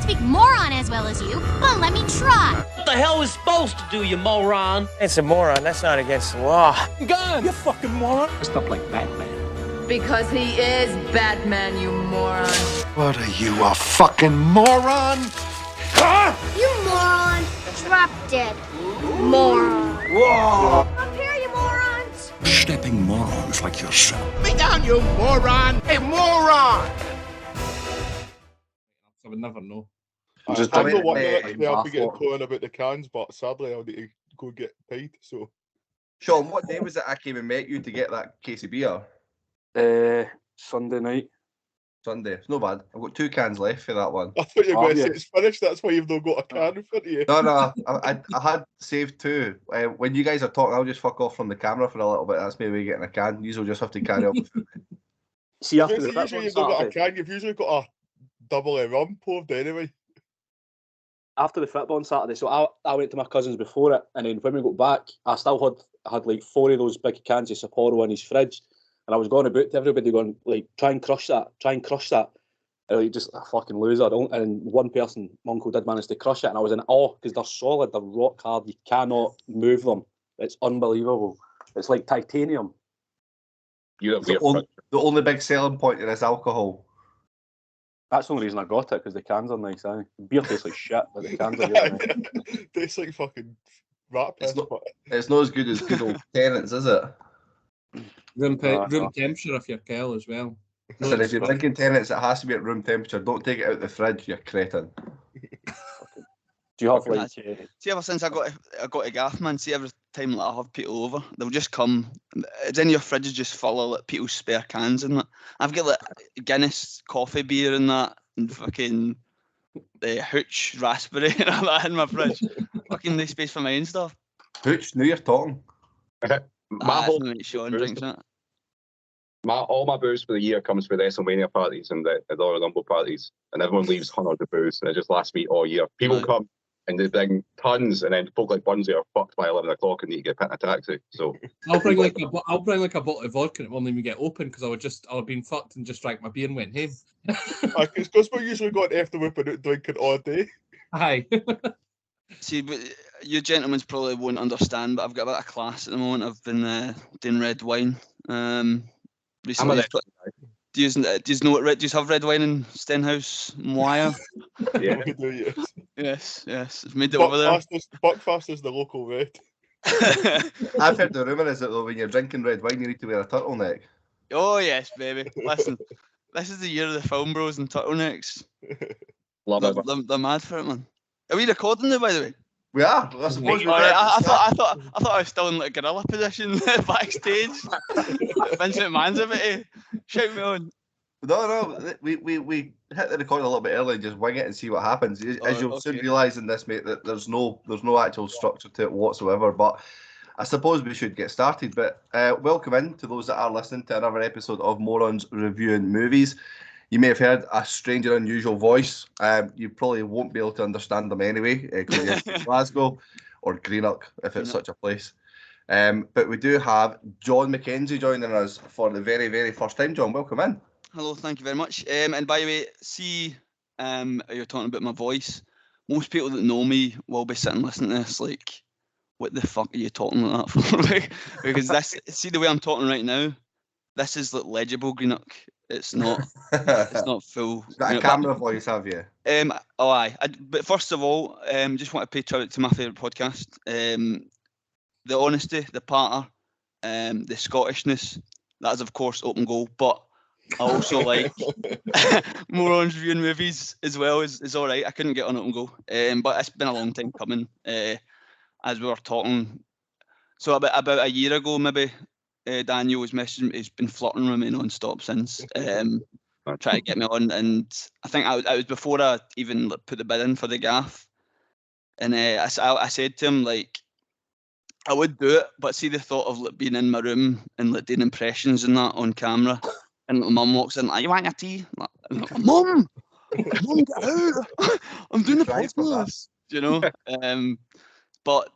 speak moron as well as you, but let me try. What the hell is supposed to do, you moron? It's a moron. That's not against the law. Gun! You fucking moron! Dressed up like Batman. Because he is Batman, you moron. What are you, a fucking moron? You moron. Drop dead. Moron. Whoa! Up here, you morons. Stepping morons like yourself. Me down, you moron! Hey, moron! I would never know. I've got one minute I'll be getting calling about the cans, but sadly I'll need to go get paid. So, Sean, what day was it I came and met you to get that case of beer? Sunday night. Sunday. It's no bad. I've got 2 cans left for that one. I thought you were going to say it's finished. That's why you've not got a can in front of you. No, I had saved 2. When you guys are talking, I'll just fuck off from the camera for a little bit. That's my way of getting a can. You will just have to carry on. See, after the Usually you've not got a can. You've usually got a double A rum poured anyway. After the football on Saturday, so I went to my cousin's before it, and then when we got back, I still had like 4 of those big cans of Sapporo in his fridge, and I was going about to everybody going like, try and crush that, and like, just a fucking loser. And one person, my uncle, did manage to crush it, and I was in awe because they're solid, they're rock hard. You cannot move them. It's unbelievable. It's like titanium. The only big selling point in this alcohol. That's the only reason I got it, because the cans are nice. Beer tastes like shit, but the cans are good. Tastes like fucking rat piss. It's not as good as good old Tennant's, is it? Room temperature if you're Kel as well. Listen, if you're drinking Tennant's, it has to be at room temperature. Don't take it out the fridge, you cretin. Do you have like? See, ever since I got a gaff, man. See, every time like, I have people over, they'll just come. It's in your fridge is just full of like, people's spare cans and that. I've got like Guinness coffee beer and that, and fucking the Hooch raspberry and all that in my fridge. Fucking no space for my own stuff. Hooch, now you're talking. My whole Sean drinks that. All my booze for the year comes for the WrestleMania parties and the Royal Rumble parties, and everyone leaves hundreds of booze, and it just lasts me all year. People come and they bring tons, and then folk like Bunzy are fucked by 11 o'clock and need to get put in a taxi. So I'll bring like a bottle of vodka and it won't even get open because I'll have been fucked and just drank my beer and went home. It's because we're usually going after whipping out drinking all day. Aye. See, but you gentlemen probably won't understand, but I've got a bit of class at the moment. I've been doing red wine recently. Do you know what do you have red wine in Stenhouse and Wire? Yeah. We do, yes. Yes. I've made it over there. Buckfast is the local red. I've heard the rumour is that though, when you're drinking red wine, you need to wear a turtleneck. Oh yes, baby. Listen, this is the year of the film bros and turtlenecks. Love it. They're mad for it, man. Are we recording now, by the way? We are. I suppose we are. I thought I was still in like gorilla position backstage. Vincent Mann's about to shout me on. No. We hit the record a little bit early and just wing it and see what happens. As you'll soon realise in this, mate, that there's no actual structure to it whatsoever. But I suppose we should get started. But welcome in to those that are listening to another episode of Morons Reviewing Movies. You may have heard a strange and unusual voice. You probably won't be able to understand them anyway, because you're in Glasgow or Greenock, if it's such a place. But we do have John McKenzie joining us for the very, very first time. John, welcome in. Hello, thank you very much. And by the way, see, you're talking about my voice. Most people that know me will be sitting listening to this like, what the fuck are you talking like that for? Because see the way I'm talking right now, this is like legible Greenock. It's not. It's not full. Got a camera voice, have you? Aye. But first of all, just want to pay tribute to my favourite podcast. The honesty, the patter, the Scottishness. That is, of course, Open Goal. But I also like Morons Reviewing Movies as well. Is all right. I couldn't get on Open Goal, but it's been a long time coming. As we were talking, so about a year ago, maybe. Daniel was messaging. He's been flirting with me non-stop since, trying to get me on. And I think I was before I even put the bid in for the gaff. And I said to him, like, I would do it, but see the thought of like, being in my room and like doing impressions and that on camera, and my mum walks in like, "You want your tea?" I'm like, Mum, get out! I'm doing the podcast, you know. But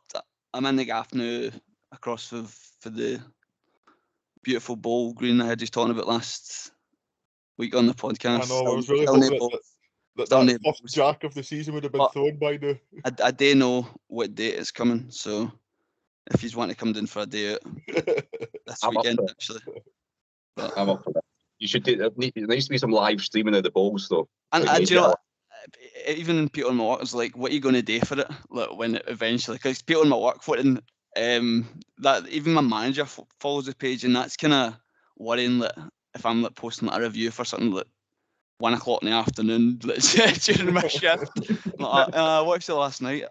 I'm in the gaff now, across for the beautiful ball green I heard you talking about last week on the podcast. I know, I was really hoping Still That no first jack of the season would have been But- thrown by now. I do know what date is coming, so if you want to come down for a day out this I'm up weekend, for it. actually. But, I'm up for that. You should do. There needs to be some live streaming of the balls, though. and Like, do you know what? Even Peter on my work was like, "What are you going to do for it?" Like when it eventually, because Peter on my work footing, that even my manager follows the page, and that's kind of worrying that if I'm like posting like, a review for something like 1 o'clock in the afternoon like, during my shift, like, I watched it last night.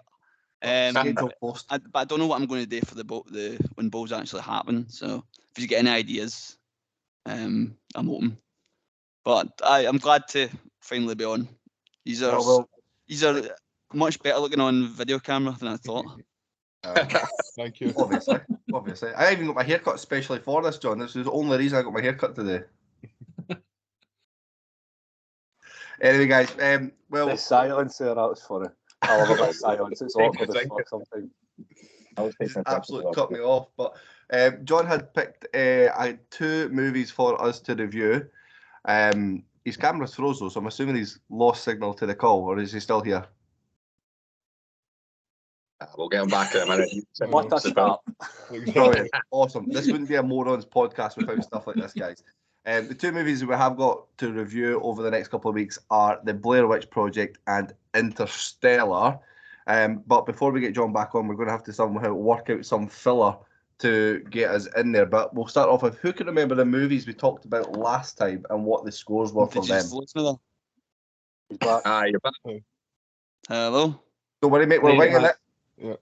Post. But I don't know what I'm going to do for the when bowls actually happen. So if you get any ideas, I'm open. But I'm glad to finally be on. These are much better looking on video camera than I thought. Thank you. Obviously. I even got my haircut especially for this, John. This is the only reason I got my haircut today. Anyway, guys, The silence there, that was funny. I love a bit of silence. It's awkward as fuck sometimes. Absolutely cut me off. But John had picked 2 movies for us to review. His camera's froze though, so I'm assuming he's lost signal to the call, or is he still here? We'll get him back in a minute. What a start. Brilliant. Awesome. This wouldn't be a Morons podcast without stuff like this, guys. The 2 movies that we have got to review over the next couple of weeks are The Blair Witch Project and Interstellar. But before we get John back on, we're going to have to somehow work out some filler to get us in there. But we'll start off with who can remember the movies we talked about last time and what the scores were for them. You're back. Hello. Don't worry, mate. We're winging it. Yeah.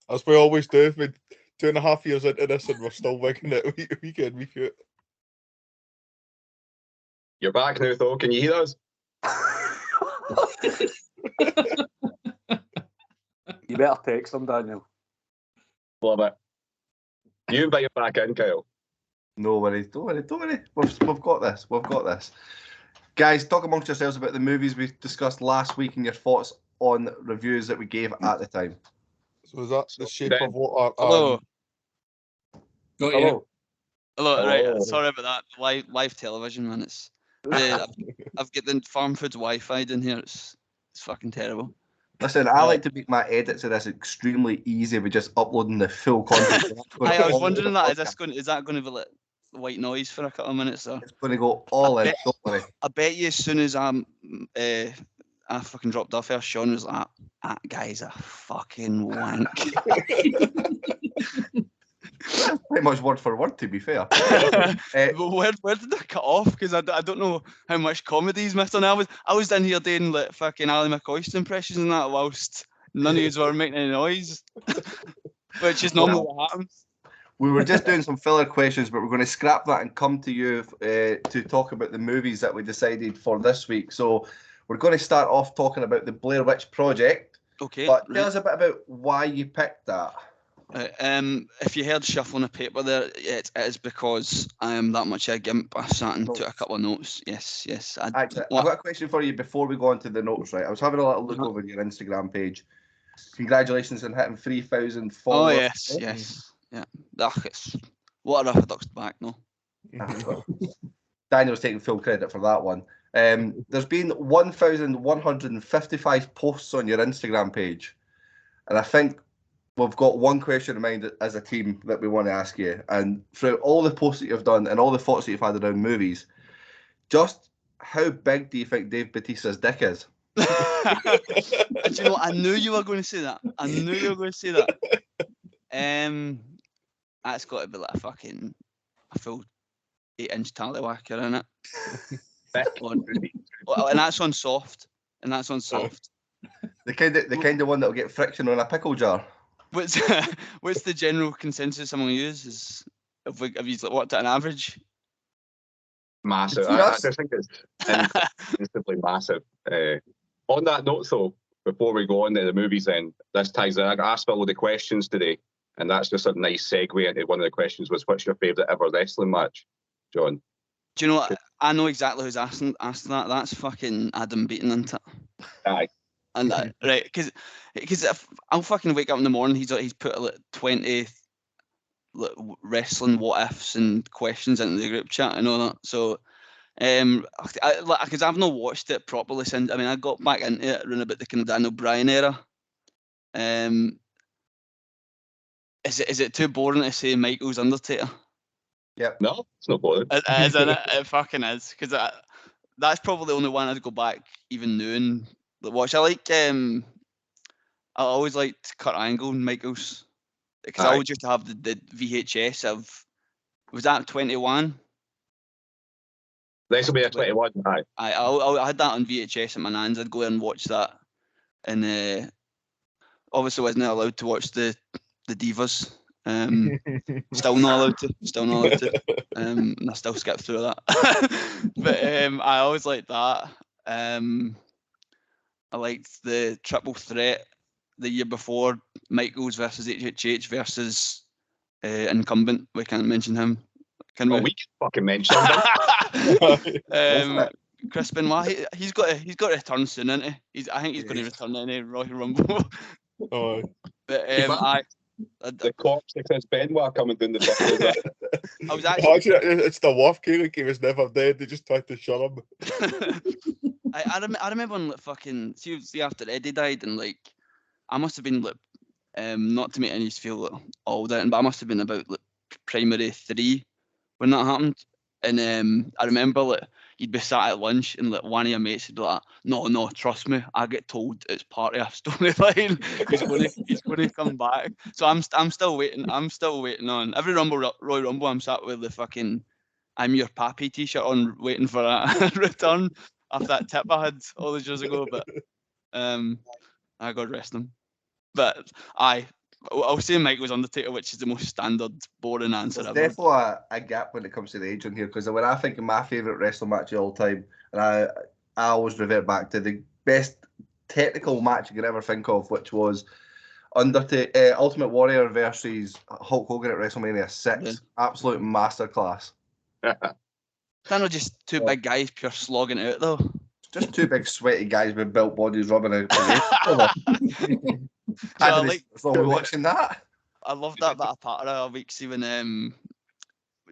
As we always do. We're 2.5 years into this and we're still winging it week in, week out. You're back now, though. Can you hear us? You better text them, Daniel. Love it. You invite him back in, Kyle. No worries. Don't worry. We've got this. We've got this. Guys, talk amongst yourselves about the movies we discussed last week and your thoughts on reviews that we gave at the time. So is that the shape of what our... Hello. Got Hello. you. Hello. Right. Sorry about that. Live television, man. It's I've got the Farm Foods Wi-Fi in here. It's fucking terrible. Listen, I like to make my edits of this extremely easy with just uploading the full content. I was wondering that is that going to be like white noise for a couple of minutes? Or? It's going to go all in. Don't worry. I bet you as soon as I fucking dropped off here, Sean was like, "That guy's a fucking wank." Pretty much word for word, to be fair. Where did I cut off? Because I don't know how much comedy he's missed on. I was in here doing like fucking Ali McCoist impressions and that whilst none of you were making any noise, which is normally what happens. We were just doing some filler questions, but we're going to scrap that and come to you to talk about the movies that we decided for this week. So we're going to start off talking about the Blair Witch Project. Okay. But tell us a bit about why you picked that. If you heard shuffling of paper there, it is because I am that much a gimp. I sat and took a couple of notes. Yes. Actually, I've got a question for you before we go on to the notes, right? I was having a little look over your Instagram page. Congratulations on hitting 3,000 followers. Oh, yes. Yeah. It's what a rough duck's back, no? Daniel's taking full credit for that one. There's been 1,155 posts on your Instagram page. And I think we've got one question in mind as a team that we want to ask you. And throughout all the posts that you've done and all the thoughts that you've had around movies, just how big do you think Dave Bautista's dick is? Do you know what? I knew you were going to say that. That's got to be like a full 8-inch tallywhacker, isn't it? And that's on soft. The kind of one that'll get friction on a pickle jar. What's the general consensus among you? Have you worked at an average? Massive. I just think it's instantly massive. On that note, though, before we go on to the movies, then this ties in. I got asked a load of questions today, and that's just a nice segue into one of the questions was, "What's your favourite ever wrestling match, John?" Do you know what? I know exactly who's asked that. That's fucking Adam Beaton, isn't it? Aye. And right, because if I'll fucking wake up in the morning, he's put like 20 like, wrestling what ifs and questions into the group chat and all that. So Because I've not watched it properly since. I mean, I got back into it around about the kind of Dan O'Brien era. Is it too boring to say Michael's Undertaker? Yep. No, it's not boring. It is, isn't it? It fucking is. Because that's probably the only one I'd go back even new and watch. I always liked Kurt Angle and Michael's. Because I always used to have the VHS of, was that 21? WrestleMania 21. Aye. I had that on VHS at my nan's. I'd go and watch that, and obviously wasn't allowed to watch the Divas. Still not allowed to. And I still skipped through that. But I always liked that. I liked the triple threat the year before, Michaels versus HHH versus incumbent. We can't mention him. Can we? We can fucking mention him. Chris Benoit, he's got to return soon, isn't he? I think he's going to return in a Royal Rumble. Oh. But the corpse of Chris Benoit coming down the fucking. I was actually it's the Wolf King. Like he was never dead. They just tried to shut him. I remember when fucking see after Eddie died, and like I must have been like not to make any feel like all that, but I must have been about like primary 3 when that happened. And I remember like you'd be sat at lunch and like one of your mates would be like, no, trust me, I get told it's part of a storyline. he's going to come back. So I'm still waiting. I'm still waiting on every Royal Rumble. I'm sat with the fucking I'm Your Pappy t-shirt on, waiting for a return after that tip I had all those years ago. But I God rest him. But I'll say Michael's Undertaker, which is the most standard, boring answer ever. There's definitely a gap when it comes to the age on here, because when I think of my favourite wrestling match of all time, and I always revert back to the best technical match you could ever think of, which was Ultimate Warrior versus Hulk Hogan at WrestleMania 6. Yeah. Absolute masterclass. They're not just two big guys pure slogging it out, though. Just two big sweaty guys with built bodies rubbing out. Watching that. I loved that bit of part of our week. See when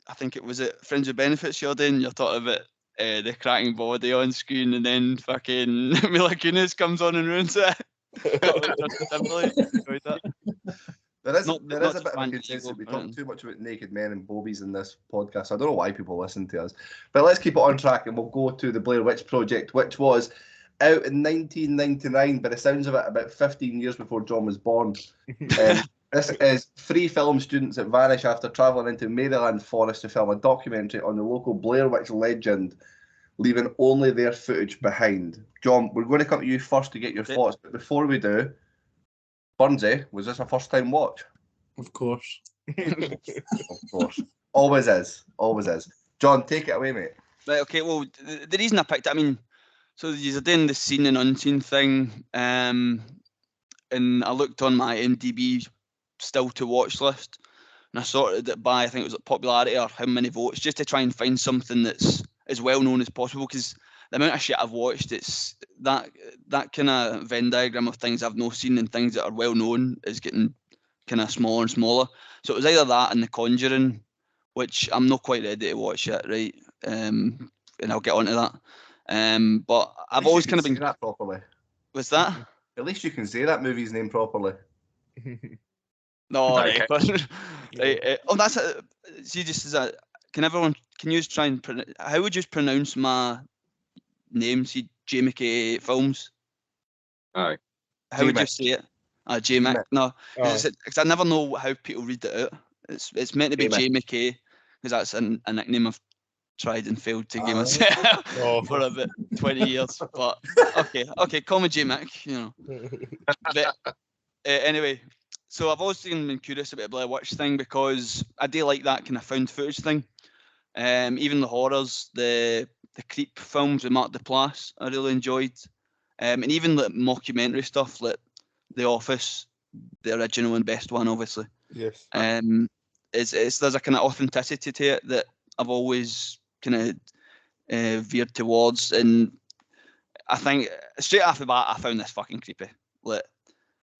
I think it was at Friends with Benefits you're doing. You're talking about the cracking body on screen, and then fucking Mila Kunis comes on and ruins it. There is a bit of a consensus. We talk too much about naked men and bobies in this podcast. I don't know why people listen to us, but let's keep it on track and we'll go to the Blair Witch Project, which was out in 1999, by the sounds of it, about 15 years before John was born. This is 3 film students that vanish after travelling into Maryland forest to film a documentary on the local Blair Witch legend, leaving only their footage behind. John, we're going to come to you first to get your thoughts, but before we do, Burnsy, was this a first time watch? Of course. Of course. Always is. John, take it away, mate. Right, okay, well, the reason I picked it, I mean, so you're doing the seen and unseen thing, and I looked on my IMDb still to watch list, and I sorted it by, I think it was like popularity or how many votes, just to try and find something that's as well known as possible, because the amount of shit I've watched, it's that kind of Venn diagram of things I've not seen and things that are well known is getting kind of smaller and smaller. So it was either that and The Conjuring, which I'm not quite ready to watch yet, right? And I'll get onto that. But I've always kind of been. Say that properly. What's that? At least you can say that movie's name properly. No, right. Oh, that's a, see, just as a, can you try and how would you pronounce my name? See, JMCK88FILMS. Aye. How would you say it? JMC. No, because I never know how people read it out. It's meant to be JMK, because that's a nickname I've tried and failed to give myself for about 20 years. But okay, call me JMC, you know. But anyway, so I've always been curious about the Blair Witch thing, because I do like that kind of found footage thing. Even the horrors, the creep films with Mark Duplass, I really enjoyed. And even the mockumentary stuff, like The Office, the original and best one, obviously. Yes. There's a kind of authenticity to it that I've always kind of veered towards, and I think straight off the bat I found this fucking creepy. Like,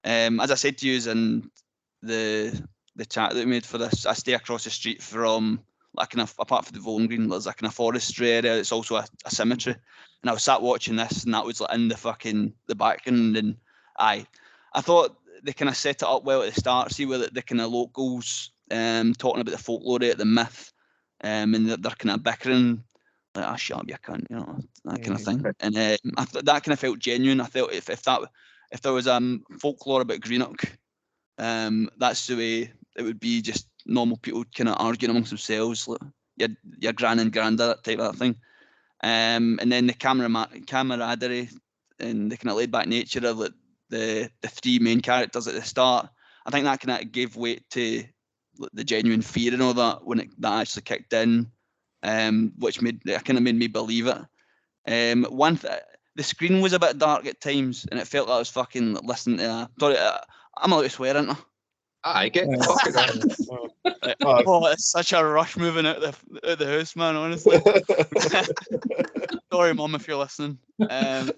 as I said to you in the chat that we made for this, I stay across the street from like kind of apart from the bowling green, there's a kind of forestry area. It's also a cemetery. And I was sat watching this, and that was like in the background. And I thought they kind of set it up well at the start. See where the kind of locals talking about the folklore, the myth, and they're kind of bickering. Like, ah, shut up, you cunt, you know, that kind of thing. And that kind of felt genuine. I felt if there was folklore about Greenock, that's the way it would be. Just normal people kind of arguing amongst themselves, like your gran and granda, type of thing. And then the camaraderie and the kind of laid back nature of like the three main characters at the start. I think that kind of gave weight to the genuine fear and all that when that actually kicked in. Which made me believe it. The screen was a bit dark at times, and it felt like I was fucking listening to. Sorry, I'm allowed to swear, aren't I? I get Oh, it's such a rush moving out the house, man. Honestly. Sorry, Mum, if you're listening. The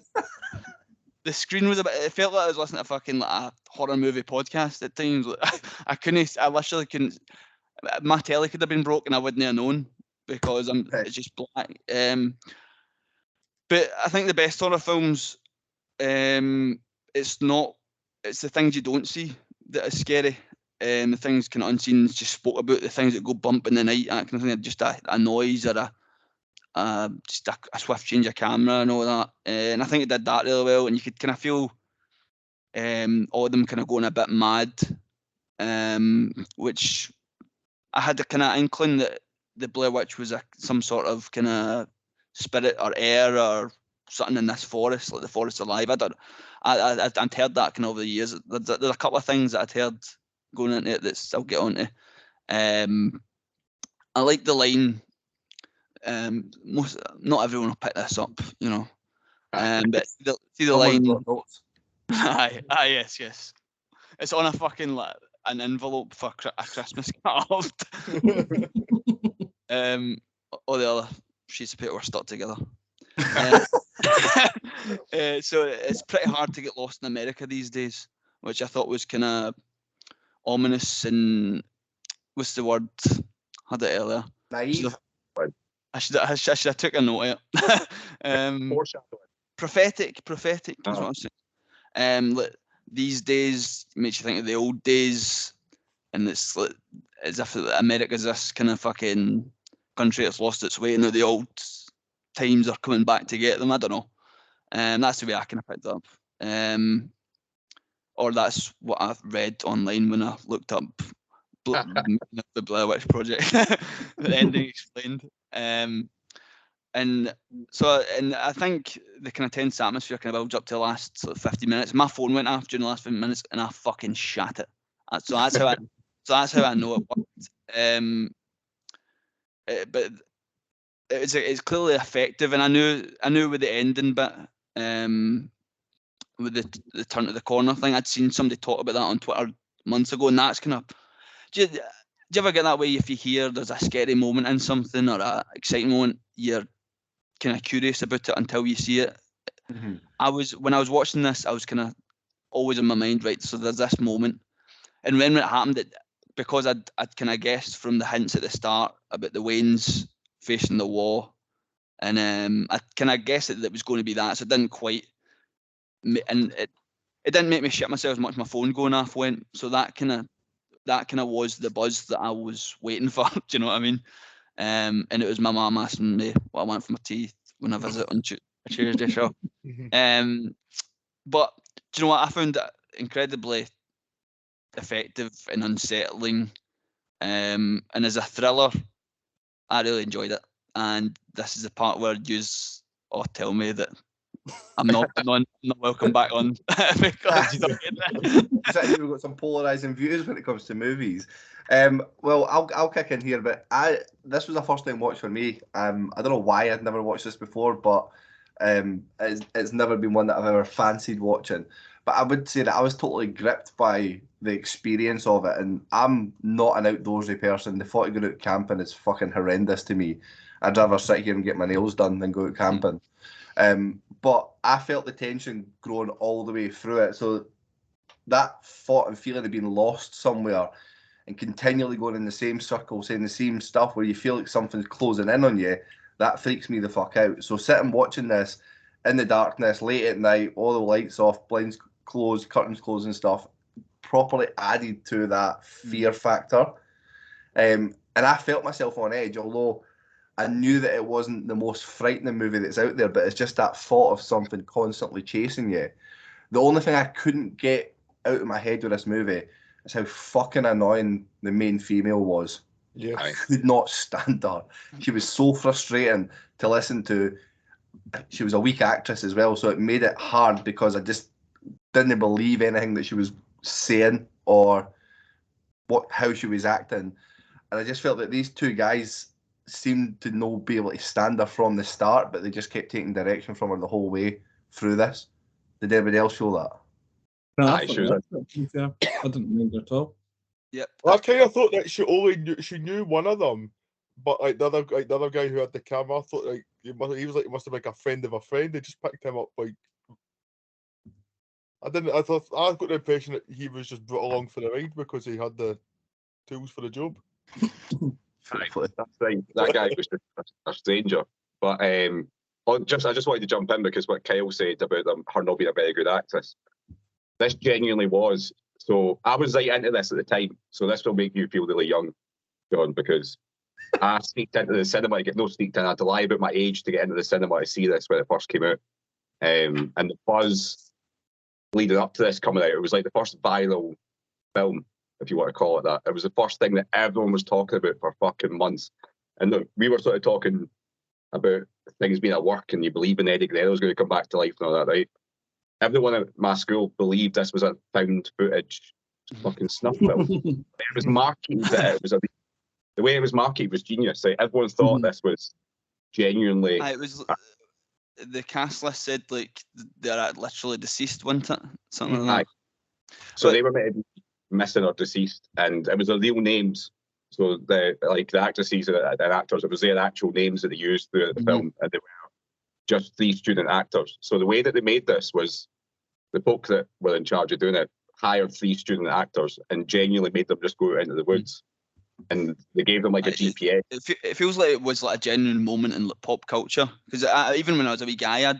screen was a bit. It felt like I was listening to fucking like a horror movie podcast at times. I literally couldn't. My telly could have been broken. I wouldn't have known. Because it's just black. But I think the best horror films, it's the things you don't see that are scary. The things kind of unseen, just spoke about, the things that go bump in the night, that kind of thing, just a noise or just a swift change of camera and all that. And I think it did that really well, and you could kind of feel all of them kind of going a bit mad, which I had a kind of inkling that the Blair Witch was some sort of kind of spirit or air or something in this forest, like the forest alive. I'd heard that kind of over the years. There's a couple of things that I'd heard going into it that I'll get onto. I like the line. Not everyone will pick this up, you know. But see the line. Yes. It's on a fucking an envelope for a Christmas card. All the other sheets of paper were stuck together. So it's pretty hard to get lost in America these days, which I thought was kind of ominous and what's the word? Had it earlier. Naive. I should have took a note of it. Prophetic is what I'm saying. These days makes you think of the old days, and it's like, as if America's this kind of fucking country that's lost its way, and the old times are coming back to get them. I don't know. That's the way I kind of picked it up. Or that's what I've read online when I looked up the Blair Witch Project, the ending explained. And I think the kind of tense atmosphere kind of builds up to the last 50 minutes. My phone went off during the last 50 minutes, and I fucking shat it. So that's how I know it worked. But it's clearly effective, and I knew with the ending bit, with the turn to the corner thing. I'd seen somebody talk about that on Twitter months ago, and that's kind of. Do you ever get that way if you hear there's a scary moment in something or a exciting moment, you're kind of curious about it until you see it? Mm-hmm. When I was watching this, I was kind of always in my mind, right? So there's this moment, and when it happened, because I'd kind of guessed from the hints at the start about the Waynes facing the wall, and I kind of guessed that it was going to be that, so it didn't quite, and it didn't make me shit myself as much. My phone going off went, so that kind of was the buzz that I was waiting for. Do you know what I mean? And it was my mum asking me what I want for my tea when I visit on a Tuesday show. But do you know what? I found it incredibly effective and unsettling. And as a thriller, I really enjoyed it. And this is the part where you all tell me that I'm not welcome back on because you don't get that. We've got some polarizing views when it comes to movies. Well, I'll kick in here, but this was a first time watch for me. I don't know why I'd never watched this before, but it's never been one that I've ever fancied watching. But I would say that I was totally gripped by the experience of it, and I'm not an outdoorsy person. The thought of going out camping is fucking horrendous to me. I'd rather sit here and get my nails done than go out camping. But I felt the tension growing all the way through it. So that thought and feeling of being lost somewhere and continually going in the same circle, saying the same stuff where you feel like something's closing in on you, that freaks me the fuck out. So sitting watching this in the darkness, late at night, all the lights off, blinds closed, curtains closed and stuff, properly added to that fear factor. And I felt myself on edge, although I knew that it wasn't the most frightening movie that's out there, but it's just that thought of something constantly chasing you. The only thing I couldn't get out of my head with this movie is how fucking annoying the main female was. Yeah. I could not stand her. She was so frustrating to listen to. She was a weak actress as well, so it made it hard because I just didn't believe anything that she was saying or how she was acting. And I just felt that these two guys seemed to not be able to stand her from the start, but they just kept taking direction from her the whole way through this. Did anybody else feel that? No, Aye, she was I didn't mind her at all. Yep. I kind of thought that she knew one of them, but like the other guy who had the camera, I thought like he must have been like a friend of a friend. They just picked him up like. I got the impression that he was just brought along for the ride because he had the tools for the job. That's right. That guy was just a stranger. But I just wanted to jump in because what Kyle said about her not being a very good actress. This genuinely was. So I was right into this at the time. So this will make you feel really young, John, because I sneaked into the cinema. I had to lie about my age to get into the cinema to see this when it first came out. And the buzz leading up to this coming out, it was like the first viral film, if you want to call it that. It was the first thing that everyone was talking about for fucking months. And look, we were sort of talking about things being at work and you believe in Eddie Guerrero was going to come back to life and all that, right? Everyone at my school believed this was a found footage fucking snuff film. It was marketed that the way it was marketed was genius. Like, everyone thought this was genuinely. It was the cast list said like they're literally deceased, wasn't it? Something like that. So they were meant to be missing or deceased, and it was their real names. So the actresses and actors, it was their actual names that they used throughout the film, and they were just 3 student actors. So the way that they made this was the folk that were in charge of doing it hired 3 student actors and genuinely made them just go out into the woods. And they gave them like a GPS. It feels like it was like a genuine moment in pop culture. Because even when I was a wee guy,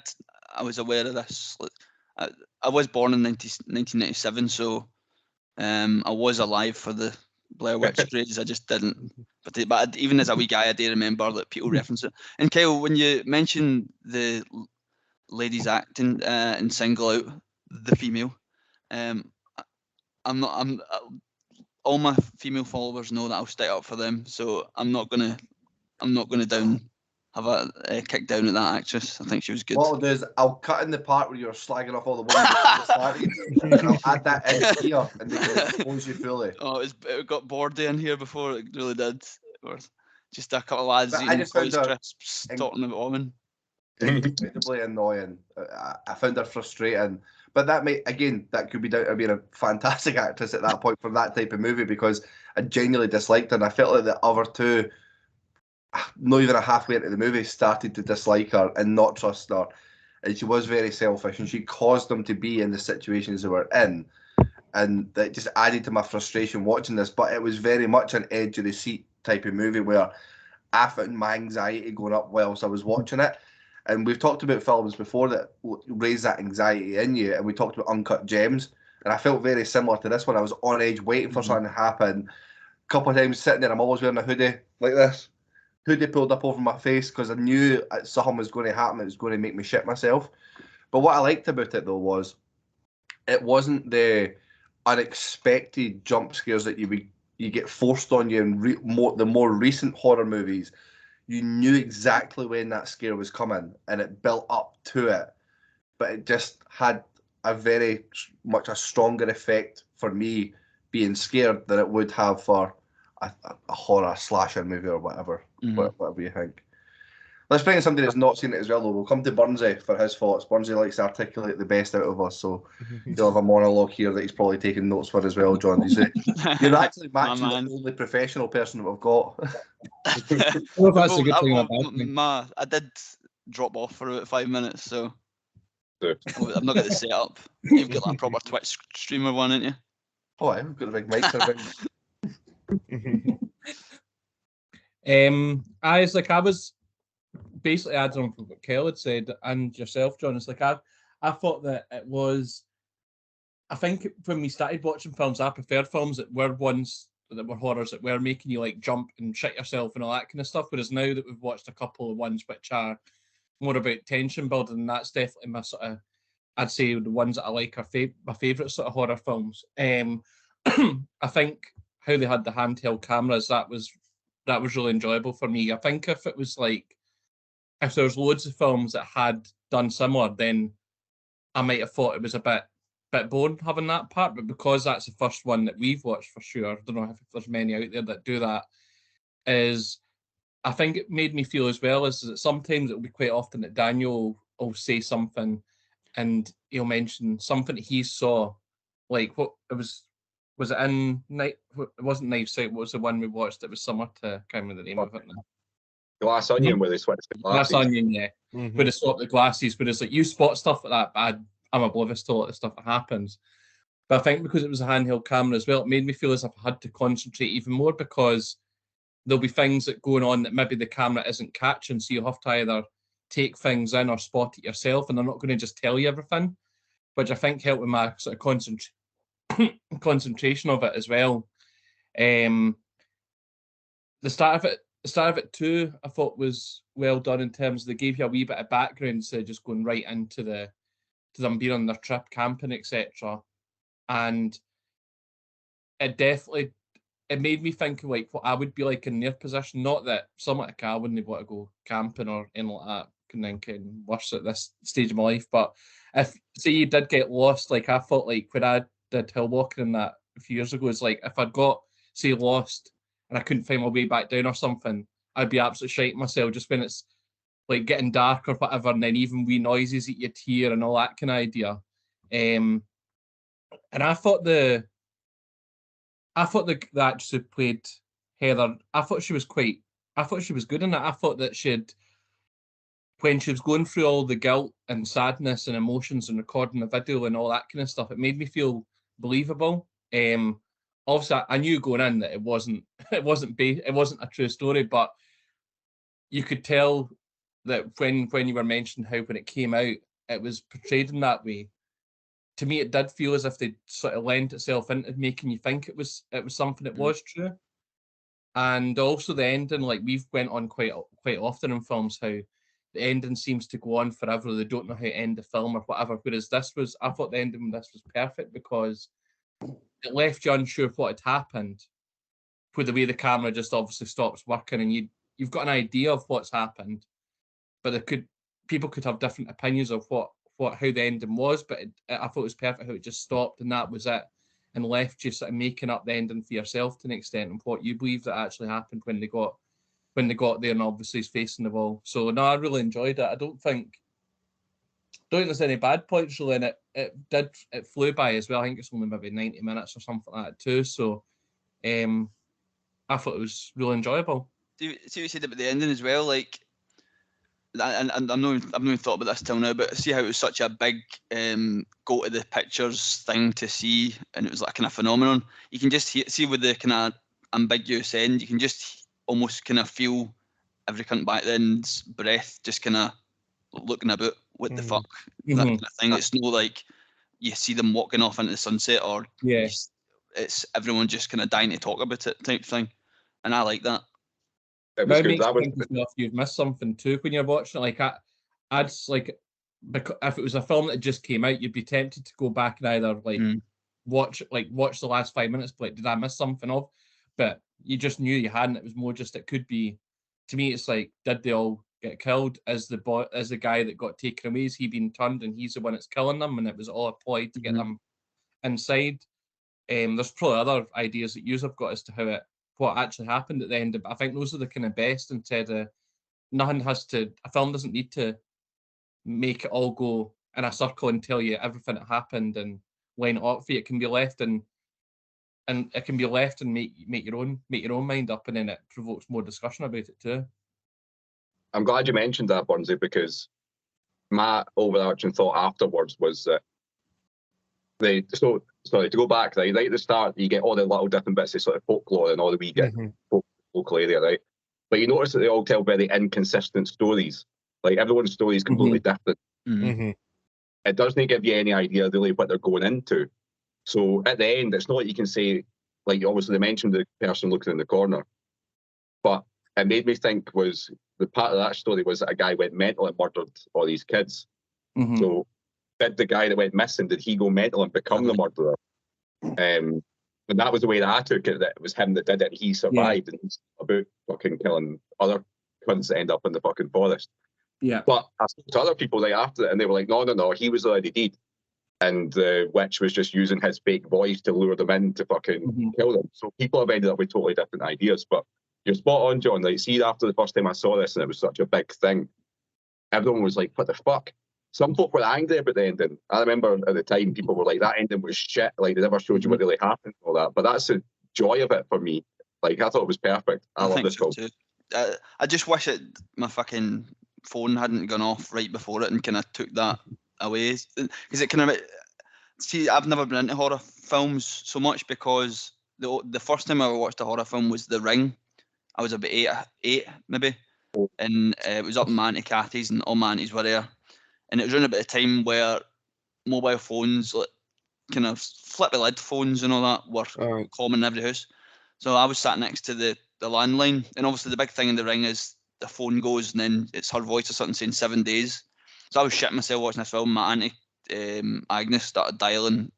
I was aware of this. Like, I was born in 1997, so I was alive for the Blair Witch craze. I just didn't. But even as a wee guy, I do remember that people reference it. And Kyle, when you mentioned the ladies acting and single out the female, all my female followers know that I'll stick up for them, so I'm not gonna have a kick down at that actress. I think she was good. What I'll do is I'll cut in the part where you're slagging off all the women and I'll add that in here and they can expose you fully. Oh, it got bordy in here before, it really did. Or just a couple of lads But I eating just found Boys her crisps, talking about women. Incredibly annoying. I found her frustrating. But that could be down to being a fantastic actress at that point for that type of movie, because I genuinely disliked her and I felt like the other two, not even a halfway into the movie, started to dislike her and not trust her. And she was very selfish and she caused them to be in the situations they were in. And that just added to my frustration watching this. But it was very much an edge of the seat type of movie where I found my anxiety going up whilst I was watching it. And we've talked about films before that raise that anxiety in you, and we talked about Uncut Gems, and I felt very similar to this one. I was on edge waiting for something to happen. A couple of times sitting there, I'm always wearing a hoodie like this. Hoodie pulled up over my face because I knew something was going to happen. It was going to make me shit myself. But what I liked about it, though, was it wasn't the unexpected jump scares that you get forced on you in the more recent horror movies. You knew exactly when that scare was coming and it built up to it, but it just had a very much a stronger effect for me being scared than it would have for a horror slasher movie or whatever, whatever you think. Let's bring in somebody that's not seen it as well, though. We'll come to Burnsy for his thoughts. Burnsy likes to articulate the best out of us, so you'll have a monologue here that he's probably taking notes for as well, John. You're actually matching the only professional person that we've got. That's a good thing or bad thing. I did drop off for about 5 minutes, so I've not got the setup. You've got like a proper Twitch streamer one, ain't you? Oh, I've got the big mics around. I was basically adding on from what Kel had said and yourself, John. It's like I thought that it was. I think when we started watching films, I preferred films that were ones that were horrors that were making you like jump and shit yourself and all that kind of stuff. Whereas now that we've watched a couple of ones which are more about tension building, and that's definitely my sort of, I'd say the ones that I like are my favourite sort of horror films. I think how they had the handheld cameras, that was really enjoyable for me. I think if it was like, if there was loads of films that had done similar, then I might have thought it was a bit boring having that part. But because that's the first one that we've watched for sure, I don't know if there's many out there that do that, is I think it made me feel as well is that sometimes it'll be quite often that Daniel will say something and he'll mention something that he saw, like what it was it in Night? It wasn't Knives Out. What was the one we watched that was similar to? I can't remember the name of it now. Glass Onion, where they switched the glasses. Glass Onion, yeah. Where they swap the glasses, but it's like you spot stuff like that, but I'm oblivious to a lot of stuff that happens. But I think because it was a handheld camera as well, it made me feel as if I had to concentrate even more, because there'll be things that going on that maybe the camera isn't catching, so you have to either take things in or spot it yourself, and they're not going to just tell you everything, which I think helped with my sort of concentration of it as well. The start of it too, I thought was well done in terms of they gave you a wee bit of background instead of just going right into to them being on their trip, camping, etc. And it made me think of like what I would be like in their position. Not that someone like I wouldn't want to go camping or anything like that, can worse at this stage of my life. But if say you did get lost, like I felt like when I did hill walking and that a few years ago, it's like if I'd got say lost and I couldn't find my way back down or something, I'd be absolutely shiting myself just when it's like getting dark or whatever, and then even wee noises that you'd hear and all that kind of idea. And I thought the actress who played Heather, I thought she was good in it. I thought that when she was going through all the guilt and sadness and emotions and recording the video and all that kind of stuff, it made me feel believable. Obviously, I knew going in that it wasn't a true story, but you could tell that when you were mentioning how when it came out, it was portrayed in that way. To me, it did feel as if they sort of lent itself into making you think it was something that was true. And also the ending, like we've went on quite often in films, how the ending seems to go on forever. They don't know how to end the film or whatever. Whereas I thought the ending of this was perfect because it left you unsure of what had happened, with the way the camera just obviously stops working, and you've got an idea of what's happened, but people could have different opinions of how the ending was. But I thought it was perfect how it just stopped and that was it, and left you sort of making up the ending for yourself to an extent of what you believe that actually happened when they got there, and obviously he's facing the wall. So no, I really enjoyed it. I don't think there's any bad points really in it. It flew by as well. I think it's only maybe 90 minutes or something like that too. So I thought it was really enjoyable. See what you said about the ending as well, like, and I've not even thought about this till now, but see how it was such a big go to the pictures thing to see, and it was like a kind of phenomenon. You can just see with the kind of ambiguous end, you can just almost kind of feel every cunt back then's breath, just kind of looking about, what the fuck, that kind of thing. It's no like you see them walking off into the sunset, or it's everyone just kind of dying to talk about it type thing, and I like that. It was good. That think if you've missed something too when you're watching it. Like I'd like, because if it was a film that just came out, you'd be tempted to go back and either like watch the last 5 minutes, but like, did I miss something off? But you just knew you hadn't. It was more just, it could be, to me, it's like, did they all get killed? As the guy that got taken away, is he being turned and he's the one that's killing them, and it was all a ploy to get them inside? There's probably other ideas that you've got as to what actually happened at the end, but I think those are the kind of best, instead of a film doesn't need to make it all go in a circle and tell you everything that happened and line it up for you. It can be left and it can be left and make your own mind up, and then it provokes more discussion about it too. I'm glad you mentioned that, Burnsy, because my overarching thought afterwards was that sorry, to go back, right at the start, you get all the little different bits of sort of folklore and all the wee local area, right? But you notice that they all tell very inconsistent stories. Like, everyone's story is completely different. It doesn't give you any idea really what they're going into. So at the end, it's not like you can say, like, obviously they mentioned the person looking in the corner, but it made me think was the part of that story was that a guy went mental and murdered all these kids. So did the guy that went missing, did he go mental and become the murderer? And that was the way that I took it, that it was him that did it. He survived and he's about fucking killing other cunts that end up in the fucking forest. Yeah. But I spoke to other people like after it, and they were like, no, he was already dead. And the witch was just using his fake voice to lure them in to fucking kill them. So people have ended up with totally different ideas. But you're spot on, John. Like, see, after the first time I saw this and it was such a big thing, everyone was like, what the fuck? Some folk were angry about the ending. I remember at the time people were like, that ending was shit. Like, they never showed you what really happened and all that. But that's the joy of it for me. Like, I thought it was perfect. I love this film. Too. I just wish my fucking phone hadn't gone off right before it and kind of took that away. Because it kind of... See, I've never been into horror films so much because the first time I ever watched a horror film was The Ring. I was about eight maybe. And it was up in my auntie Cathy's and all my aunties were there. And it was around about the time where mobile phones, like kind of flippy lid phones and all that, were common in every house. So I was sat next to the landline, and obviously the big thing in The Ring is the phone goes and then it's her voice or something saying 7 days. So I was shitting myself watching this film. My auntie Agnes started dialing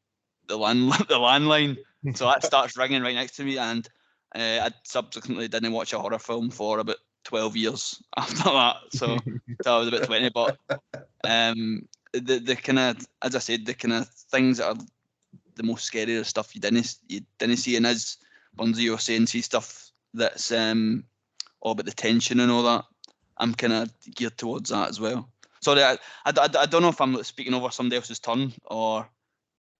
the landline, so that starts ringing right next to me, and I subsequently didn't watch a horror film for about 12 years after that. So I was about 20, but the kind of, as I said, the kind of things that are the most scary stuff you didn't see in his Bunzi, you were saying, see stuff that's all about the tension and all that. I'm kind of geared towards that as well. Sorry, I don't know if I'm speaking over somebody else's turn or...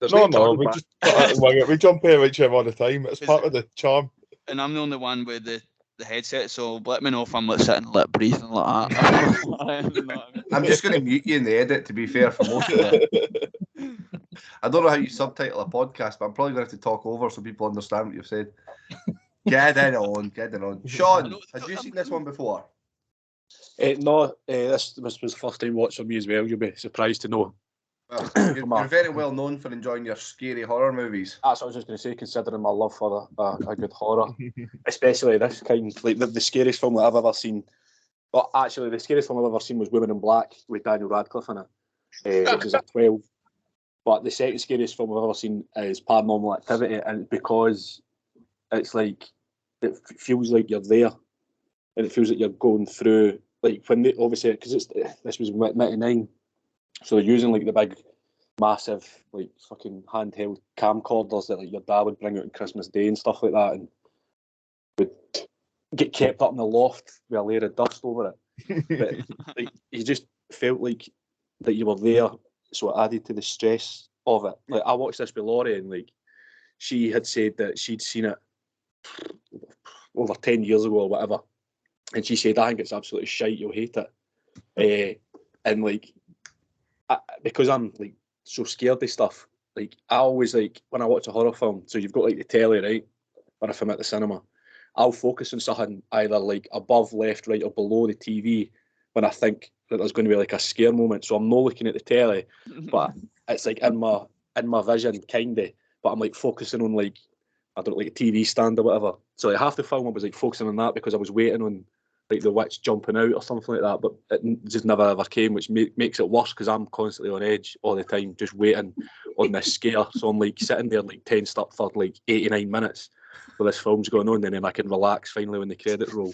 No, we just we jump in with each other all the time. It's part of the charm. And I'm the only one with the headset, so let me know if I'm sitting breathing like that. I'm just going to mute you in the edit, to be fair, for most of it. I don't know how you subtitle a podcast, but I'm probably going to have to talk over so people understand what you've said. Get it on. Sean, had you seen this one before? No, this was the first time watch for me as well. You'll be surprised to know. Well, you're very well known for enjoying your scary horror movies. That's what I was just going to say, considering my love for a good horror. Especially this kind, like the scariest film that I've ever seen. Well, actually, the scariest film I've ever seen was Women in Black with Daniel Radcliffe in it, which is a 12. But the second scariest film I've ever seen is Paranormal Activity, and because it's like, it feels like you're there, and it feels like you're going through, like when they, obviously, because this was mid-99, so they're using like the big, massive, like fucking handheld camcorders that like your dad would bring out on Christmas Day and stuff like that, and would get kept up in the loft with a layer of dust over it. But like, you just felt like that you were there, so it added to the stress of it. Like, I watched this with Laurie, and like she had said that she'd seen it over 10 years ago or whatever, and she said, I think it's absolutely shite, you'll hate it. And like, because I'm like so scared of stuff, like I always, like when I watch a horror film, so you've got like the telly, right, or if I'm at the cinema, I'll focus on something either like above, left, right, or below the TV when I think that there's going to be like a scare moment. So I'm not looking at the telly, but it's like in my vision, kinda. But I'm like focusing on like, I don't know, like a TV stand or whatever. So like half the film I was like focusing on that because I was waiting on like the witch jumping out or something like that. But it just never ever came, which makes it worse because I'm constantly on edge all the time, just waiting on this scare. So I'm like sitting there like tensed up for like 89 minutes while this film's going on, and then I can relax finally when the credits roll.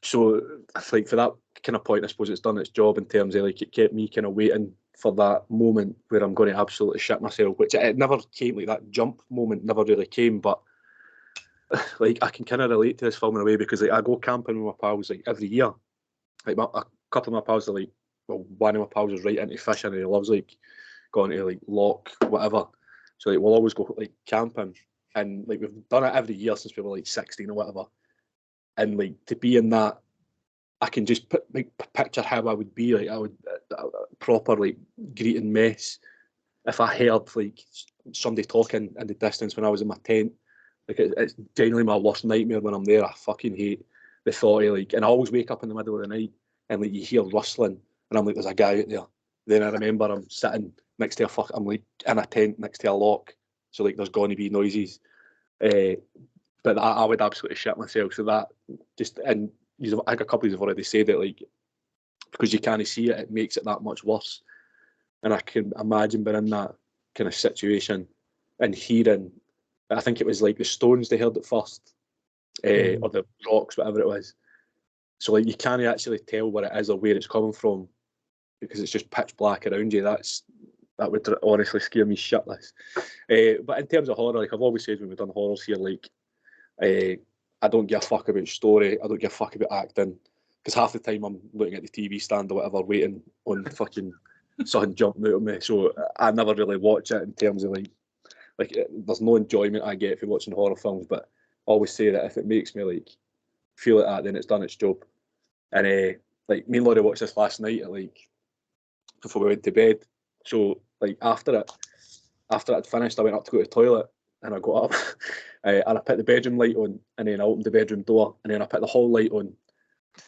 So I think for that kind of point, I suppose it's done its job in terms of like it kept me kind of waiting for that moment where I'm going to absolutely shit myself, which it never came, like that jump moment never really came, but like I can kind of relate to this film in a way because like I go camping with my pals like every year. Like a couple of my pals are like, well, one of my pals is right into fishing and he loves like going to like loch, whatever. So like we'll always go like camping, and like we've done it every year since we were like 16 or whatever. And like to be in that, I can just picture how I would be. Like I would proper like greeting mess, if I heard like somebody talking in the distance when I was in my tent, like it's genuinely my worst nightmare when I'm there. I fucking hate the thought of like, and I always wake up in the middle of the night and like you hear rustling and I'm like, there's a guy out there. Then I remember I'm sitting next to I'm like in a tent next to a lock, so like there's going to be noises. But I would absolutely shit myself. So that just, and I think a couple of you have already said it, like because you can't see it, it makes it that much worse. And I can imagine being in that kind of situation and hearing, I think it was like the stones they heard at first, or the rocks, whatever it was. So like you can't actually tell what it is or where it's coming from because it's just pitch black around you. That would honestly scare me shitless. But in terms of horror, like I've always said when we've done horrors here, like I don't give a fuck about story. I don't give a fuck about acting because half the time I'm looking at the TV stand or whatever, waiting on fucking something jumping out of me. So I never really watch it in terms of like there's no enjoyment I get if you're watching horror films. But I always say that if it makes me like feel like that, then it's done its job. And like me and Laurie watched this last night at like before we went to bed. So like after I'd finished, I went up to go to the toilet and I got up and I put the bedroom light on and then I opened the bedroom door and then I put the hall light on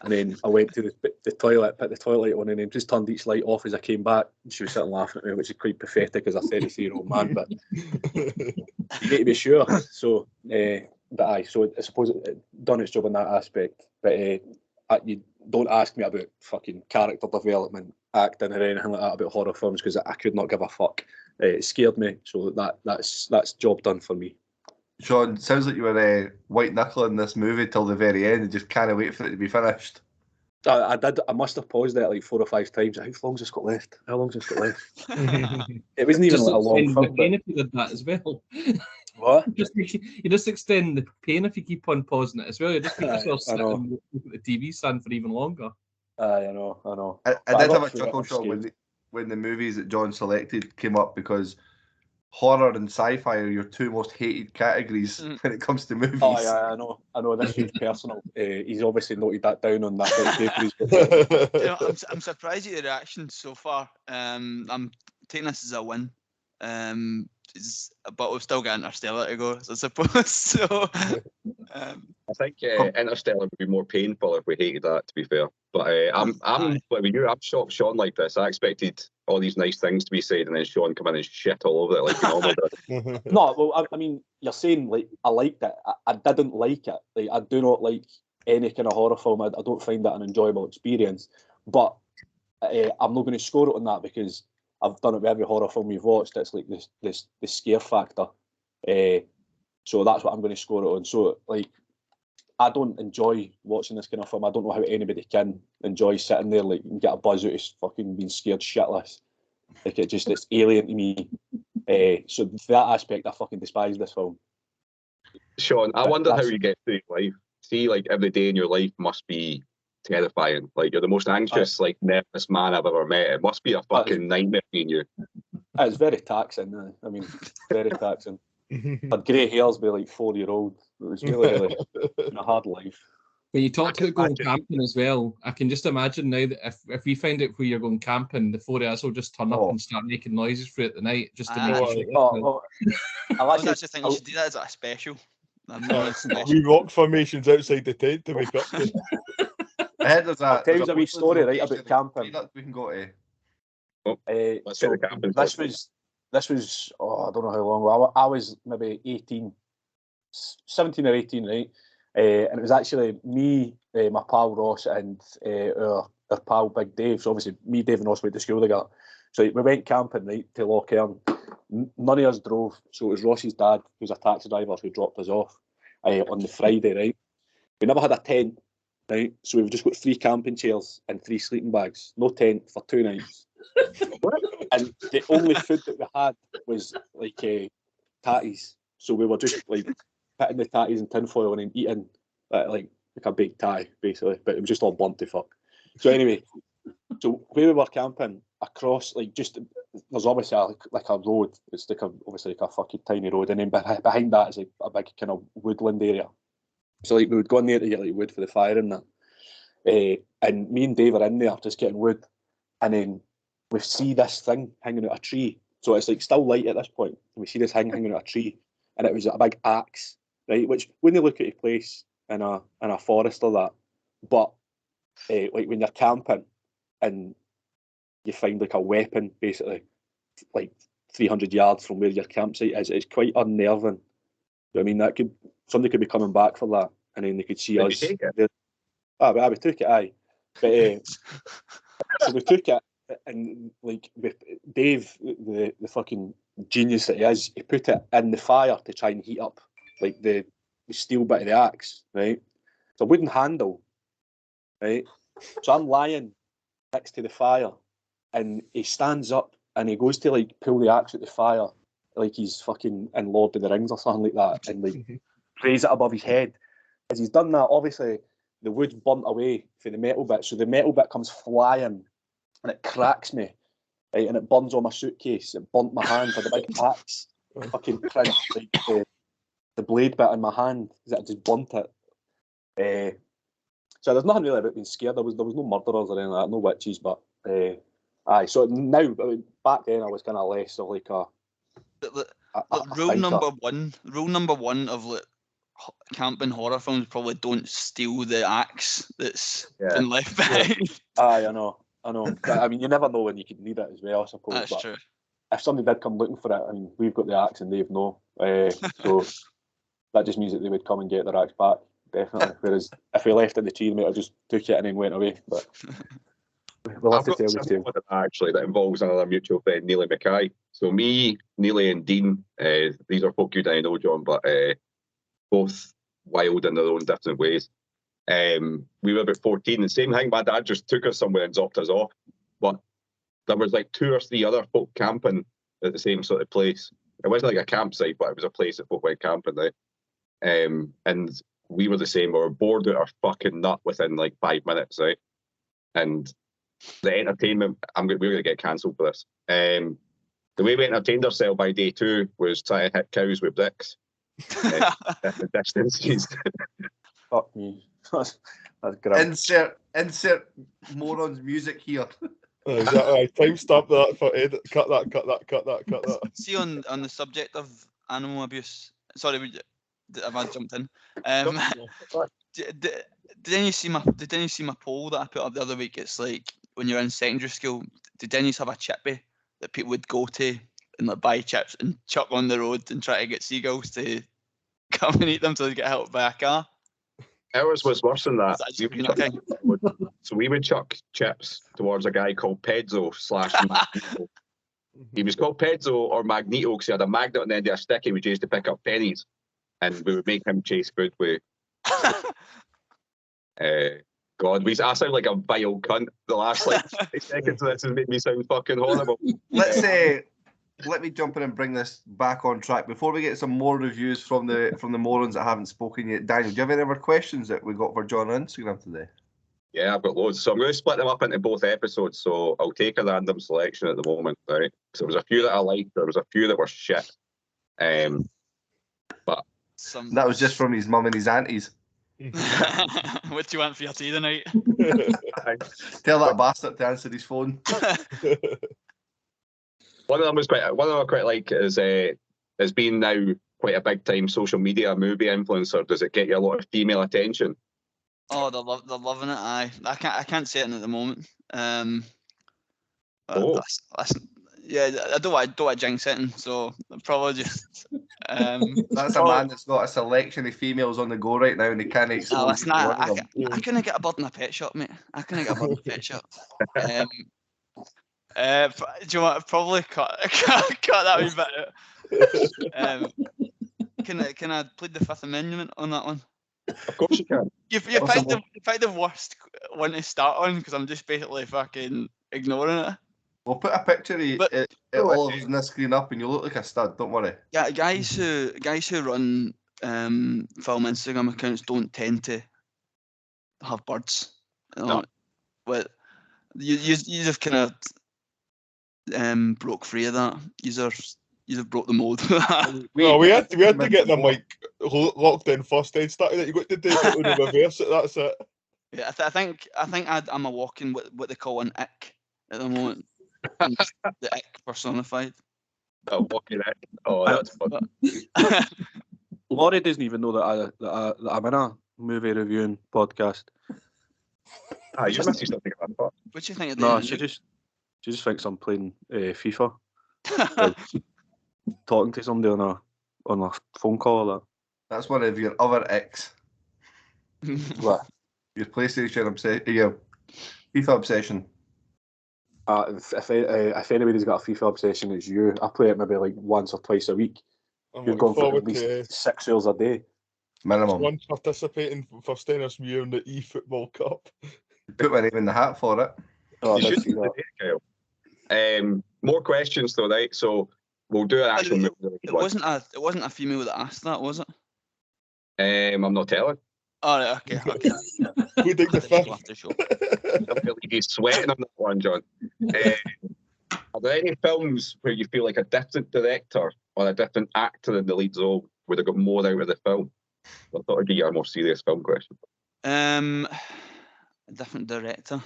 and then I went to the toilet, put the toilet light on and then just turned each light off as I came back. She was sitting laughing at me, which is quite pathetic as a 33-year-old man, but you need to be sure. So, but aye, so I suppose it done its job in that aspect. But you don't ask me about fucking character development, acting or anything like that about horror films because I could not give a fuck. It scared me, so that's job done for me. Sean, sounds like you were white knuckling this movie till the very end and just can't wait for it to be finished. I did. I must have paused it like 4 or 5 times. How long's this got left? How long's this got left? It wasn't even just like a long film. The pain if you did that as well. What? You just extend the pain if you keep on pausing it as well. You just keep yourself sitting and looking at the TV stand for even longer. I know. I did have a chuckle shot when the movies that John selected came up because horror and sci-fi are your two most hated categories when it comes to movies. Oh yeah, I know. This is personal. He's obviously noted that down on that. You know, I'm surprised at your reaction so far. I'm taking this as a win. But we've still got Interstellar to go, I suppose. So, I think Interstellar would be more painful if we hated that. To be fair, but I'm shocked Sean like this. I expected all these nice things to be said, and then Sean come in and shit all over it like you normally do. No, well, I mean, you're saying like I liked it. I didn't like it. Like I do not like any kind of horror film. I don't find that an enjoyable experience. But I'm not going to score it on that because I've done it with every horror film we've watched. It's like this scare factor. So that's what I'm going to score it on. So like, I don't enjoy watching this kind of film. I don't know how anybody can enjoy sitting there like and get a buzz out of fucking being scared shitless. Like it's alien to me. So that aspect, I fucking despise this film. Sean, I wonder how you get through life. See, like every day in your life must be terrifying. Like you're the most anxious, like nervous man I've ever met. It must be a fucking nightmare being you. It's very taxing. I mean, very taxing. Had grey hairs by like 4-year-old. It was really a hard life. When you talk about going camping as well, I can just imagine now that if we find out where you're going camping, the 4 of us will just turn up and start making noises throughout the night just to make sure. I actually think you should do that as a special. We rock formations outside the tent to make up to. I heard there's I'll tell you a wee story right about camping. We can go to. So this was I don't know how long ago. I was maybe 17 or 18, right? And it was actually me, my pal Ross, and our pal Big Dave. So obviously me, Dave, and Ross went to school together. So we went camping right to Loch Earn. None of us drove, so it was Ross's dad, who's a taxi driver, who dropped us off on the Friday, right? We never had a tent, right? So we've just got 3 camping chairs and 3 sleeping bags. No tent for 2 nights. And the only food that we had was like tatties. So we were just like putting the tatties in tinfoil and then eating like a baked tie, basically. But it was just all blunt to fuck. So anyway, so where we were camping, across like just there's obviously like a road. It's like obviously like a fucking tiny road, and then behind that is like a big kind of woodland area. So like we would go in there to get like wood for the fire and that. And me and Dave are in there just getting wood, and then we see this thing hanging out a tree. So it's like still light at this point. We see this thing hanging out a tree, and it was a big axe, right? Which wouldn't look at a place in a forest or that, but like when you're camping and you find like a weapon basically like 300 yards from where your campsite is, it's quite unnerving. I mean, somebody could be coming back for that, and then they could see us. Take it? We took it, aye. But so we took it, and like with Dave, the fucking genius that he is, he put it in the fire to try and heat up like the steel bit of the axe, right? It's a wooden handle, right? So I'm lying next to the fire, and he stands up and he goes to like pull the axe at the fire, like he's fucking in Lord of the Rings or something like that, and like raise it above his head. As he's done that, obviously the wood's burnt away for the metal bit, so the metal bit comes flying and it cracks me, right? And it burns on my suitcase. It burnt my hand with a big axe, fucking print like the blade bit in my hand because it just burnt it. So there's nothing really about being scared. There was no murderers or anything like that, no witches, but aye. So now, I mean, back then I was kind of less of like a rule number one of like camping horror films probably don't steal the axe that's been left behind. Aye, I know. I mean, you never know when you could need it as well, I suppose. That's true. If somebody did come looking for it, I mean, we've got the axe and they've no. So that just means that they would come and get their axe back, definitely. Whereas if we left it in the tree, they might have just took it and then went away. But we'll have to tell the tale. Actually, that involves another mutual friend, Neely Mackay. So me, Neely, and Dean, these are folk you didn't know, John, but both wild in their own different ways. We were about 14, the same thing. My dad just took us somewhere and dropped us off. But there was like 2 or 3 other folk camping at the same sort of place. It wasn't like a campsite, but it was a place that folk went camping there. And we were the same. We were bored out our fucking nut within like 5 minutes, right? And the entertainment, we're going to get cancelled for this. The way we entertained ourselves by day 2 was trying to hit cows with bricks. Different distances. Fuck me. That's great. Insert Moron's music here. Exactly. Timestamp that for edit. Cut that. See, on the subject of animal abuse, sorry, have I jumped in? Did any see my poll that I put up the other week? It's like when you're in secondary school, did any have a chippy that people would go to and like buy chips and chuck on the road and try to get seagulls to come and eat them so they get helped by a car? Ours was worse than that. So we would chuck chips towards a guy called Pezzo / Magneto. He was called Pezzo or Magneto because he had a magnet on the end of a stick he would use to pick up pennies, and we would make him chase food with. God, I sound like a vile cunt. The last like 5 seconds of this has made me sound fucking horrible. Let me jump in and bring this back on track before we get some more reviews from the Morons that haven't spoken yet. Daniel, do you have any other questions that we got for John on Instagram today? Yeah, I've got loads. So I'm going to split them up into both episodes. So I'll take a random selection at the moment, right? So there was a few that I liked. There was a few that were shit. But that was just from his mum and his aunties. What do you want for your tea tonight? Tell that bastard to answer his phone. One of them I quite like is being now quite a big time social media movie influencer. Does it get you a lot of female attention? Oh, they're loving it. Aye, I can't say it at the moment. I don't want to jinx it, so I'll probably just. That's a man that's got a selection of females on the go right now, and he can't exclude. I couldn't get a bird in a pet shop, mate. I couldn't get a bird in a pet shop. Do you want to probably cut that wee bit out? Can I plead the Fifth Amendment on that one? Of course you can. You picked the worst one to start on because I'm just basically fucking ignoring it. We'll put a picture of all of us on the screen up, and you'll look like a stud. Don't worry. Yeah, guys who run film Instagram accounts don't tend to have birds. No. But you just kind of broke free of that. You have broke the mold. No, we had to get them like locked in first. Then started it. You got to do it in the reverse. That's it. Yeah, I think I'm a walking what they call an ick at the moment. The ick personified. Oh, fucking heck. Oh, that's fun. Laurie doesn't even know that I'm in a movie reviewing podcast. Ah, you must do something about that. What do you think of No, the she just thinks I'm playing FIFA. Like, talking to somebody on a phone call or That's one of your other ex. that. What? Your PlayStation obsession. Your FIFA obsession. If anybody's got a FIFA obsession, it's you. I play it maybe like once or twice a week. I'm You're looking going for at forward least to 6 hours a day. Minimum. one participating for Stennis Muir in the eFootball Cup. Put my name in the hat for it. Oh, I You did should see do that. it, Kyle. More questions though, right? So we'll do an actual movie. It wasn't a female that asked that, was it? I'm not telling. Oh, right, okay. Who did the fifth? After the show. I believe he's sweating on that one, John. Are there any films where you feel like a different director or a different actor in the lead role would have got more out of the film? I thought I'd give you a more serious film question. A different director.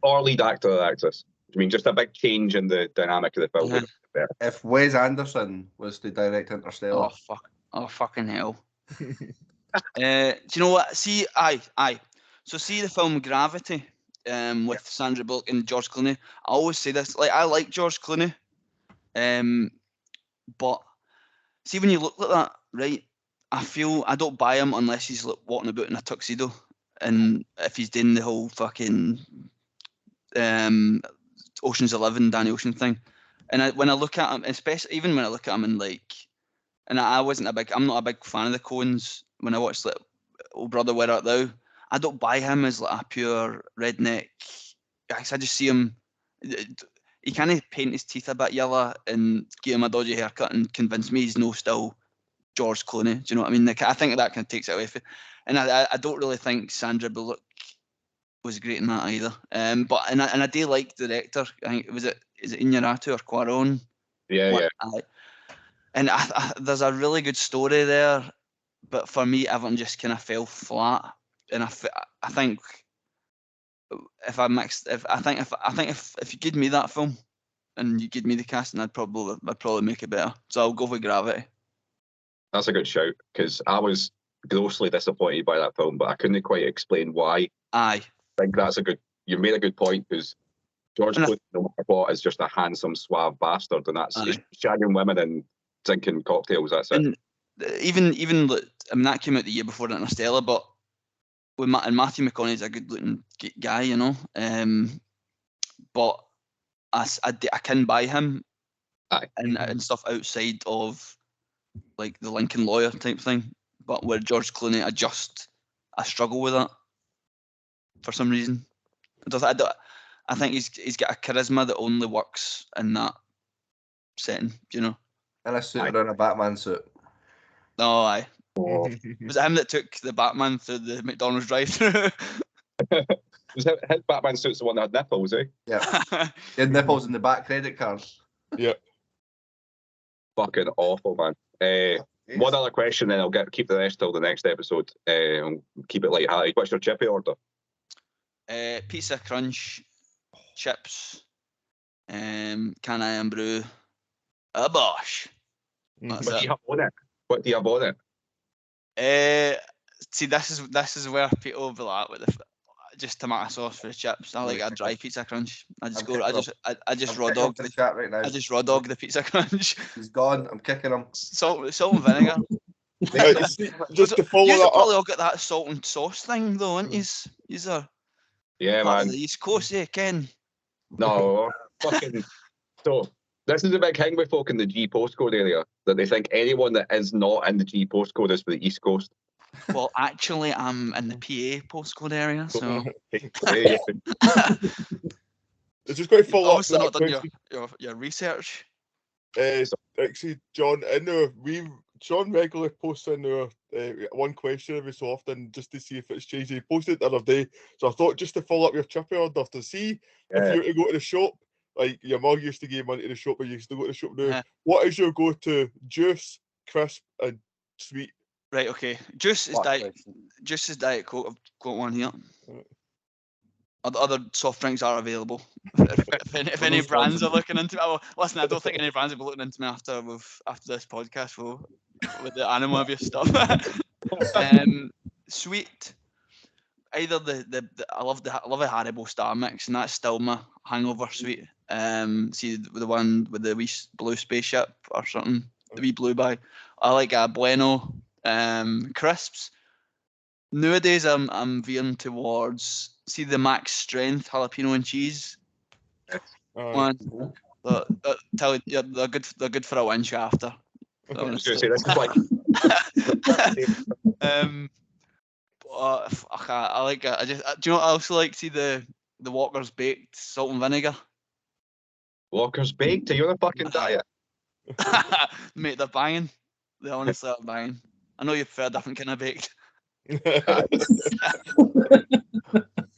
Or lead actor or actress. I mean, just a big change in the dynamic of the film. would have been better. If Wes Anderson was to direct Interstellar. Oh fuck! Oh fucking hell! Do you know what? See, aye. So see the film Gravity, with Sandra Bullock and George Clooney. I always say this, like I like George Clooney, but see when you look like that, right? I feel I don't buy him unless he's like, walking about in a tuxedo, and if he's doing the whole fucking Ocean's 11 Danny Ocean thing. And when I look at him, especially even when I look at him in like, and I'm not a big fan of the Coens. When I watched like Oh Brother Where Art Thou, I don't buy him as like a pure redneck. I just see him. He kind of paint his teeth a bit yellow and give him a dodgy haircut and convince me he's no still George Clooney. Do you know what I mean? Like, I think that kind of takes it away from it. And I don't really think Sandra Bullock was great in that either. But I do like the director. I think is it Iñárritu or Cuarón? Yeah. And there's a really good story there, but for me, everything just kind of fell flat. And I think if you give me that film and you give me the casting, I'd probably make it better. So I'll go with Gravity. That's a good shout, because I was grossly disappointed by that film, but I couldn't quite explain why. Aye. I think you made a good point, because George Clooney, no matter what, is just a handsome, suave bastard, and that's shagging women and drinking cocktails. That's it. And even I mean, that came out the year before Interstellar, but and Matthew McConaughey's a good-looking guy, you know. But I can buy him, and stuff outside of like the Lincoln Lawyer type thing. But where George Clooney, I struggle with that for some reason. I think he's got a charisma that only works in that setting, you know. In a suit or in a Batman suit. Oh, aye. Was it him that took the Batman through the McDonald's drive-thru? His Batman suit's the one that had nipples, eh? Yeah. He had nipples in the back credit card. Yeah. Fucking awful, man. One other question, then I'll keep the rest till the next episode. Keep it light-hearted. What's your chippy order? Pizza Crunch, chips, Can I Am Brew, a Bosch. What do you have on it? See, this is where people will be like, just tomato sauce for the chips. I like a dry Pizza Crunch. I just raw dog the chat right now. I just raw dog the Pizza Crunch. He's gone. I'm kicking him. Salt and vinegar. Just to follow you that probably up. all got that salt and sauce thing though, aren't you? These are Yeah, part man. of the East Coast, Ken. No, fucking. So this is a big thing with folk in the G postcode area, that they think anyone that is not in the G postcode is for the East Coast. Well, actually, I'm in the PA postcode area, so. It's just going to follow up. Obviously, not done your research. Actually, John, Sean regularly posts in our one question every so often just to see if it's changed. He posted it the other day, so I thought just to follow up your chippy order to see if you were to go to the shop, like your mum used to give money to the shop, but you used to go to the shop now. What is your go-to juice, crisp, and sweet? Right, okay. Juice is Diet Coke. I've got one here. Other soft drinks are available. If any brands are looking into me, well, listen, I don't think any brands will be looking into me after this podcast with the animal abuse stuff. Sweet. Either the I love a Haribo Star Mix, and that's still my hangover sweet. See the one with the wee blue spaceship or something, the wee blue bag. I like a Bueno crisps. Nowadays, I'm veering towards the Max Strength jalapeno and cheese one. Tell you, they're good. They're good for a winch after. I was going to say this is like. I like it. Do you know what I also like? See the Walker's Baked salt and vinegar. Walker's Baked? Are you on a fucking diet? Mate, they're banging. They honestly are banging. I know you prefer a different kind of baked. To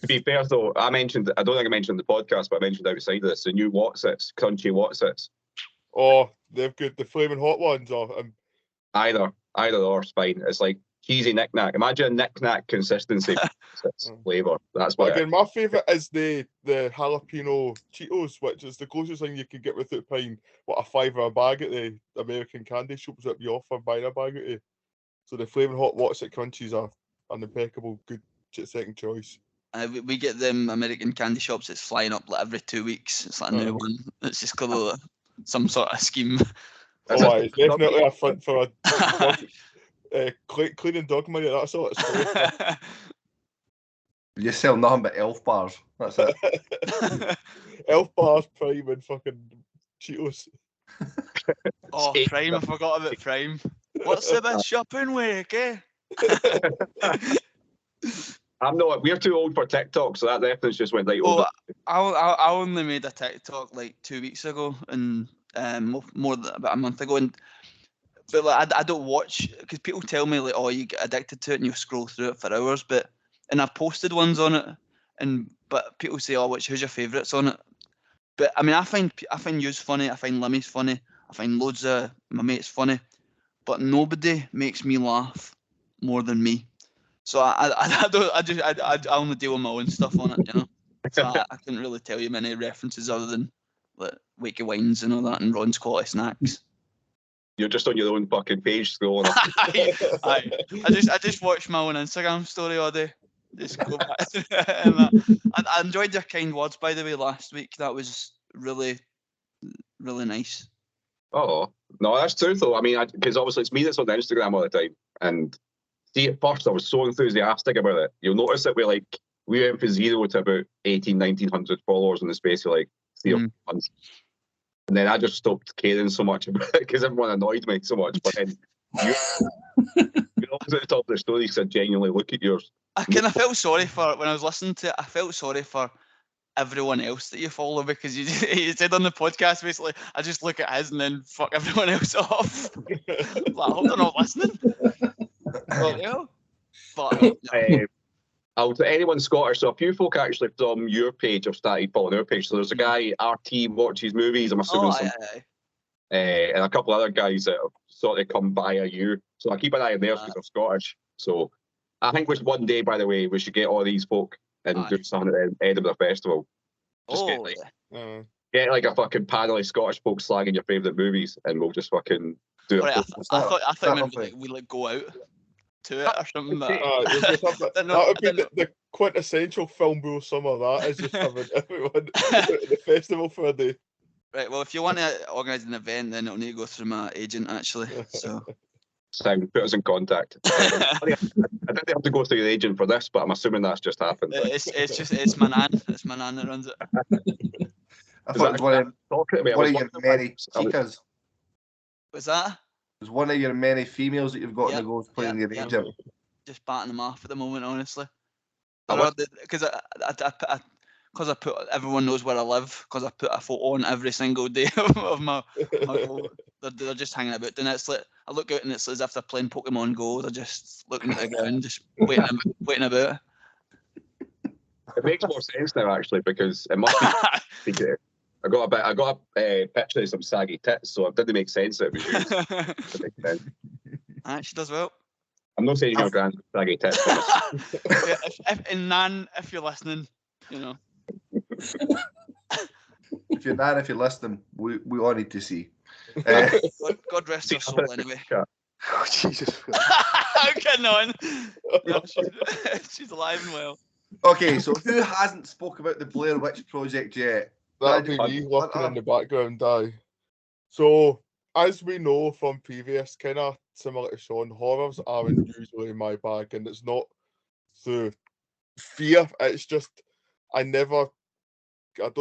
be fair though, I don't think I mentioned the podcast, but I mentioned outside of this, the new Watsits, crunchy Watsits. Oh, they've got the flaming hot ones, or either or's fine. It's like cheesy knick-knack. Imagine knick-knack consistency flavour. That's what again, my favourite is the jalapeno Cheetos, which is the closest thing you can get without paying a $5 a bag at the American candy shops that you offer buying a bag at you. So the flaming hot Watsit crunchies are an impeccable good second choice. We get them American candy shops. It's flying up like every 2 weeks. It's like a new one. It's just called some sort of scheme. Oh, it's definitely a front for a cleaning dog money. That's all it's for. You sell nothing but Elf bars. That's it. Elf bars, Prime, and fucking Cheetos. Oh, Prime! I forgot about Prime. What's the best shopping week, eh? We're too old for TikTok, so that reference just went right over. I only made a TikTok like 2 weeks ago, and more than about a month ago, but like I don't watch, because people tell me like, oh, you get addicted to it and you scroll through it for hours, and I've posted ones on it, but people say, oh, who's your favourites on it? But I mean, I find you's funny, I find Limmy's funny, I find loads of my mates funny, but nobody makes me laugh more than me. So I only deal with my own stuff on it, you know. So I couldn't really tell you many references other than like Wakey Wines and all that, and Ron's Quality Snacks. You're just on your own fucking page scrolling up. I just watch my own Instagram story all day. Just go back. I enjoyed your kind words, by the way, last week. That was really, really nice. Oh no, that's true though. I mean, because obviously it's me that's on the Instagram all the time, and see, at first I was so enthusiastic about it. You'll notice that we went from 0 to about 1,900 followers in the space of like 3 or 4 months. And then I just stopped caring so much about it because everyone annoyed me so much. But then you're always at the top of the story because I genuinely look at yours. I felt sorry for, when I was listening to it, I felt sorry for everyone else that you follow, because you said on the podcast basically, I just look at his and then fuck everyone else off. Like, I hope they're not listening. To anyone Scottish, so a few folk actually from your page have started following our page. So there's a guy, RT watches movies, I'm assuming and a couple other guys that have sort of come via you. So I keep an eye on theirs because they're Scottish. So I think one day, by the way, we should get all these folk and do something at the Edinburgh Festival. Just get like a fucking panel of Scottish folk slagging your favourite movies, and we'll just fucking do it. I thought we go out to it or something. That would be the quintessential film bull summer. That is just having everyone at the festival for a day. Right. Well, if you want to organise an event, then it'll need to go through my agent actually. So. Put us in contact. I didn't have to go through your agent for this, but I'm assuming that's just happened. It's my nan. It's my nan that runs it. I thought it was one of your many chicas. What's that? It was one of your many females that you've got in the goals playing your agent. Just batting them off at the moment, honestly. Because I put, everyone knows where I live, because I put a photo on every single day of my goal. They're just hanging about, and it's like I look out and it's as if they're playing Pokemon Go. They're just looking at the ground, just waiting about. It makes more sense now actually, because it must be. I got a picture of some saggy tits, so it didn't make sense that it was you. She does well. I'm not saying your grand saggy tits. Nan, if you're listening, You know. If you're listening, we all need to see. God rest her soul anyway. Oh, Jesus. I'm kidding on. Yeah, she's alive and well. Okay, so who hasn't spoke about the Blair Witch Project yet? That'd be me working in the background, aye. So, as we know from previous, kind of similar to Sean, horrors aren't usually my bag, and it's not through fear. It's just, I don't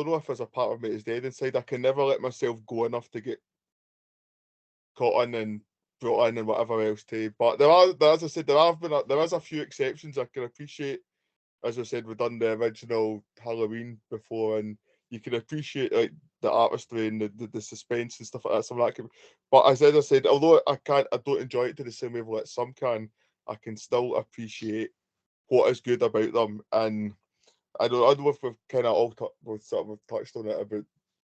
know if there's a part of me that's dead inside. I can never let myself go enough to get caught in and brought in and whatever else to. But as I said, there is a few exceptions. I can appreciate, as I said, we've done the original Halloween before, and you can appreciate like the artistry and the suspense and stuff like that. Some of that but as I said, although I don't enjoy it to the same level that some can, I can still appreciate what is good about them. And I don't know if we've kind of all touched on it about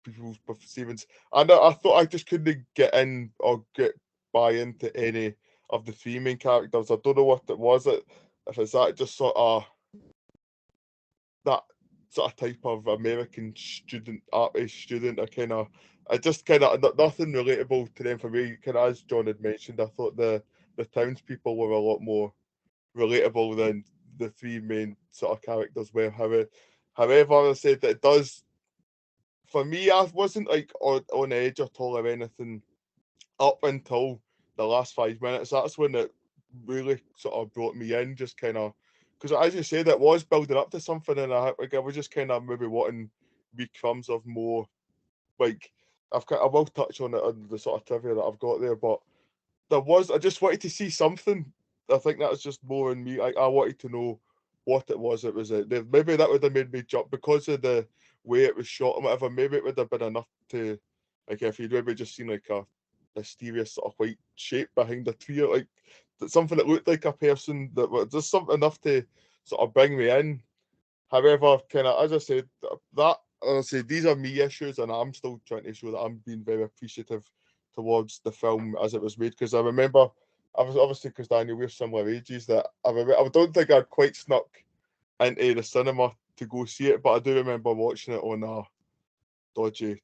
people's perceivings. And I thought I just couldn't get in or get buy into any of the three main characters. I don't know what it was. If it's that just sort of that sort of type of American student, art-based student, I just kind of nothing relatable to them for me. Kind of as John had mentioned, I thought the townspeople were a lot more relatable than the three main sort of characters were. However, I said that it does. For me, I wasn't like on edge at all or anything up until the last 5 minutes. That's when it really sort of brought me in, just kind of, because as you said, it was building up to something, and I was just kind of maybe wanting wee crumbs of more. Like I will touch on it on the sort of trivia that I've got there, but I just wanted to see something. I think that was just more in me. I wanted to know what it was. It was maybe that would have made me jump because of the way it was shot and whatever. Maybe it would have been enough to, like, if you'd maybe just seen like a mysterious sort of white shape behind a tree, like something that looked like a person, that was just something enough to sort of bring me in. However, kind of as I said, these are me issues, and I'm still trying to show that I'm being very appreciative towards the film as it was made, because I remember, I was obviously, because Daniel, we're similar ages, that I don't think I'd quite snuck into the cinema to go see it, but I do remember watching it on a dodgy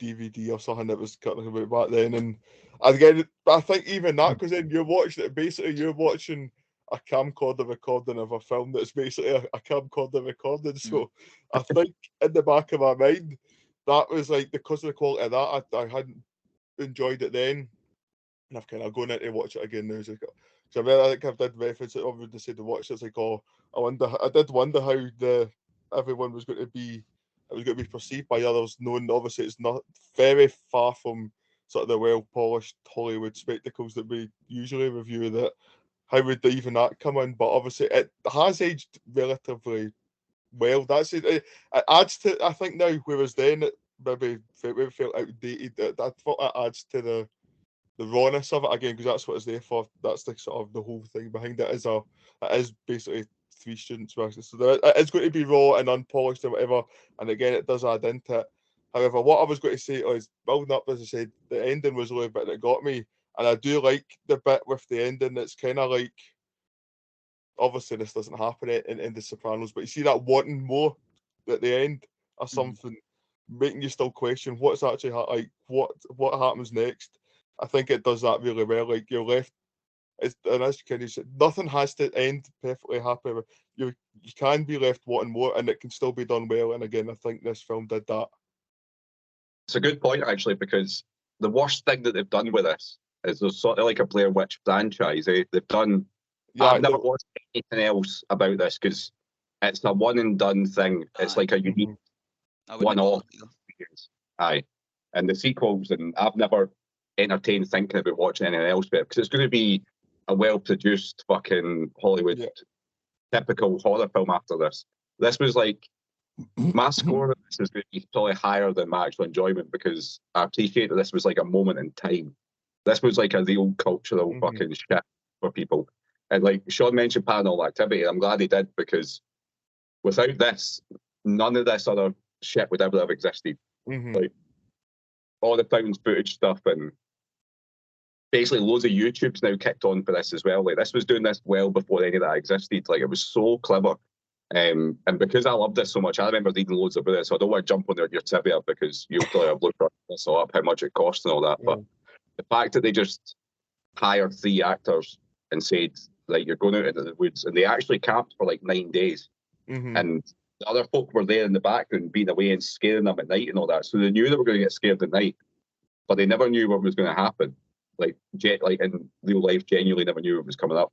DVD or something that was cutting about back then. And again, I think even that, because then you're watching it, basically you're watching a camcorder recording of a film that's basically a camcorder recording. So I think in the back of my mind, that was like, because of the quality of that, I hadn't enjoyed it then, and I've kind of gone in to watch it again now. So I think I've did reference it. Obviously, said to watch it, it's like, I did wonder how everyone was going to be. It was going to be perceived by others, knowing obviously it's not very far from sort of the well-polished Hollywood spectacles that we usually review. That how would even that come in? But obviously it has aged relatively well. That's it. It adds to, I think, now, whereas then it maybe felt outdated. I thought that adds to the rawness of it again, because that's what it's there for. That's the sort of the whole thing behind it. It is basically three students versus, so it's going to be raw and unpolished and whatever, and again it does add into it. However, what I was going to say is, building up, as I said, the ending was the only bit that got me, and I do like the bit with the ending that's kind of like, obviously this doesn't happen in the Sopranos, but you see that wanting more at the end or something, making you still question what's actually like what happens next. I think it does that really well. Like, you're left, and as Kenny said, nothing has to end perfectly happy. You can be left wanting more, and it can still be done well. And again, I think this film did that. It's a good point, actually, because the worst thing that they've done with this is there's sort of like a Blair Witch franchise. They've done. Yeah, I've never watched anything else about this because it's a one and done thing. It's like a unique one-off. Aye, and the sequels, and I've never entertained thinking about watching anything else with it, because it's going to be a well-produced fucking Hollywood typical horror film after this. This was like, my score of this is going to be probably higher than my actual enjoyment, because I appreciate that this was like a moment in time. This was like a real cultural fucking shit for people. And like Sean mentioned Paranormal Activity, I'm glad he did, because without this, none of this other shit would ever have existed. Like, all the found footage stuff, and basically loads of YouTube's now kicked on for this as well. Like, this was doing this well before any of that existed. Like, it was so clever. And because I love this so much, I remember reading loads about it, so I don't want to jump on your trivia because you'll probably have looked this all up, how much it cost and all that. But the fact that they just hired 3 actors and said, like, you're going out into the woods, and they actually camped for like 9 days. And the other folk were there in the background being away and scaring them at night and all that. So they knew they were going to get scared at night, but they never knew what was going to happen. Like in real life, genuinely never knew what was coming up.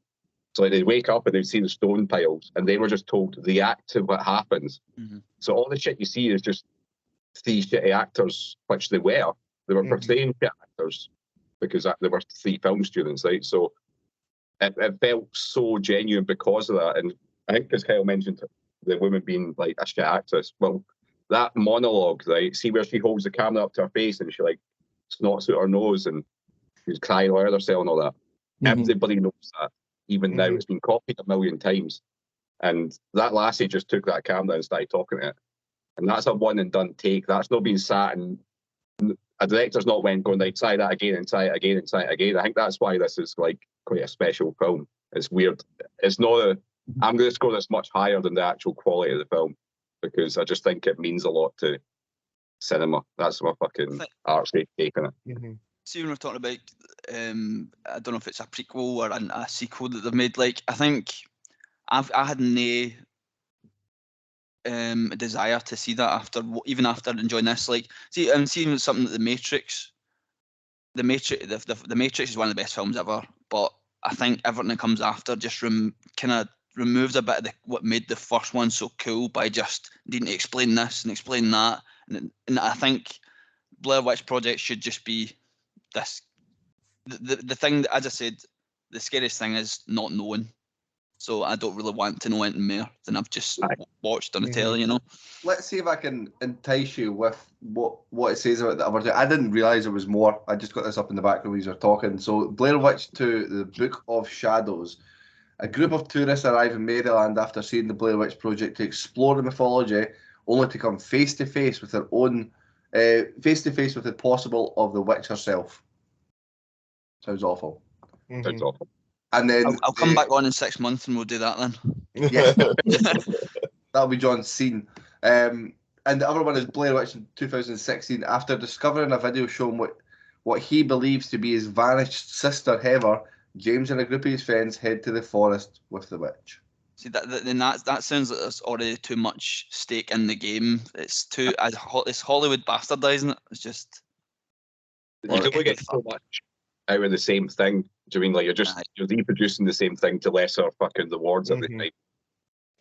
So like, they'd wake up and they'd see the stone piles, and they were just told to react to what happens. So all the shit you see is just 3 shitty actors, which they were. They were portraying shit actors because they were 3 film students, right? So it felt so genuine because of that. And I think, as Kyle mentioned, the woman being like a shit actress. Well, that monologue, right? See where she holds the camera up to her face and she like snorts out her nose and she's crying all herself and all that. Everybody knows that. Even now, it's been copied a million times. And that lassie just took that camera and started talking to it. And that's a one and done take. That's not been sat and a director's not going like, try that again and try it again and try it again. I think that's why this is like quite a special film. It's weird. It's not I'm going to score this much higher than the actual quality of the film because I just think it means a lot to cinema. That's my fucking artsy take on it. See, when we're talking about, I don't know if it's a prequel or a sequel that they've made. Like, I think I had no desire to see that even after enjoying this. Like, see, I'm seeing something that The Matrix is one of the best films ever, but I think everything that comes after just kind of removes a bit of what made the first one so cool by just needing to explain this and explain that. And I think Blair Witch Project should just be this. The thing that, as I said, the scariest thing is not knowing. So I don't really want to know anything more than I've just watched on the telly, you know. Let's see if I can entice you with what it says about the other. I didn't realise there was more. I just got this up in the background when you were talking. So Blair Witch 2, The Book of Shadows. A group of tourists arrive in Maryland after seeing the Blair Witch Project to explore the mythology, only to come face to face with the possible of the witch herself. Sounds awful. Sounds awful. And then I'll come back on in 6 months and we'll do that then. Yeah, that'll be John's scene. And the other one is Blair Witch in 2016. After discovering a video showing what he believes to be his vanished sister Heather, James and a group of his friends head to the forest with the witch. See, that sounds like there's already too much stake in the game. It's it's Hollywood bastardizing it. It's just you don't get so much out of the same thing. Do you mean like you're reproducing the same thing to lesser fucking rewards every time?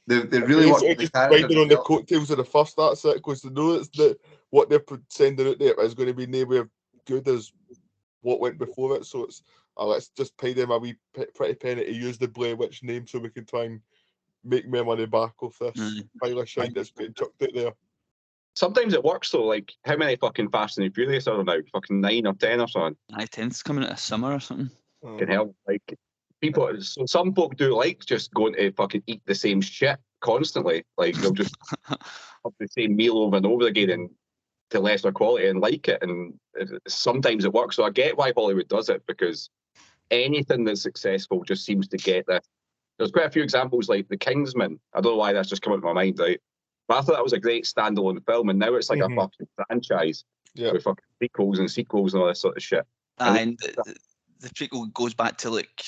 They really want just riding on the coattails of the first. That's it, because they know what they're sending out there is going to be nowhere good as what went before it. So it's let's just pay them a wee pretty penny to use the Blair Witch name so we can try and make more money back off this pile of shit that's getting chucked out there. Sometimes it works though. Like how many fucking Fast and Furious are there now? Fucking 9 or 10 or something. 10's coming out of summer or something. Can help. Like people, so some folk do like just going to fucking eat the same shit constantly. Like they'll just have the same meal over and over again and to lesser quality and like it. And sometimes it works. So I get why Hollywood does it, because anything that's successful just seems to get this. There's quite a few examples like The Kingsman. I don't know why that's just come into my mind, right? But I thought that was a great standalone film, and now it's like a fucking franchise with fucking sequels and all this sort of shit. And the prequel goes back to like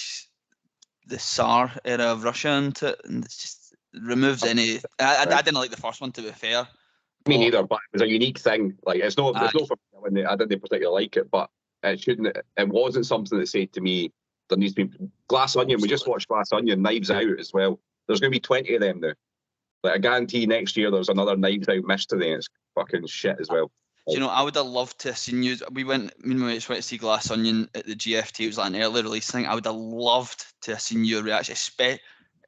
the Tsar era of Russia and it just removes any. I didn't like the first one, to be fair. Me neither, but it was a unique thing. Like it's not for me. I didn't particularly like it, but it wasn't something that said to me there needs to be Glass Onion. We just watched Glass Onion, Knives Out as well. There's going to be 20 of them now. Like I guarantee next year there's another Knives Out mystery and it's fucking shit as well. Do you know, I would have loved to have seen you. Me and my mates went to see Glass Onion at the GFT. It was like an early release thing. I would have loved to have seen your reaction.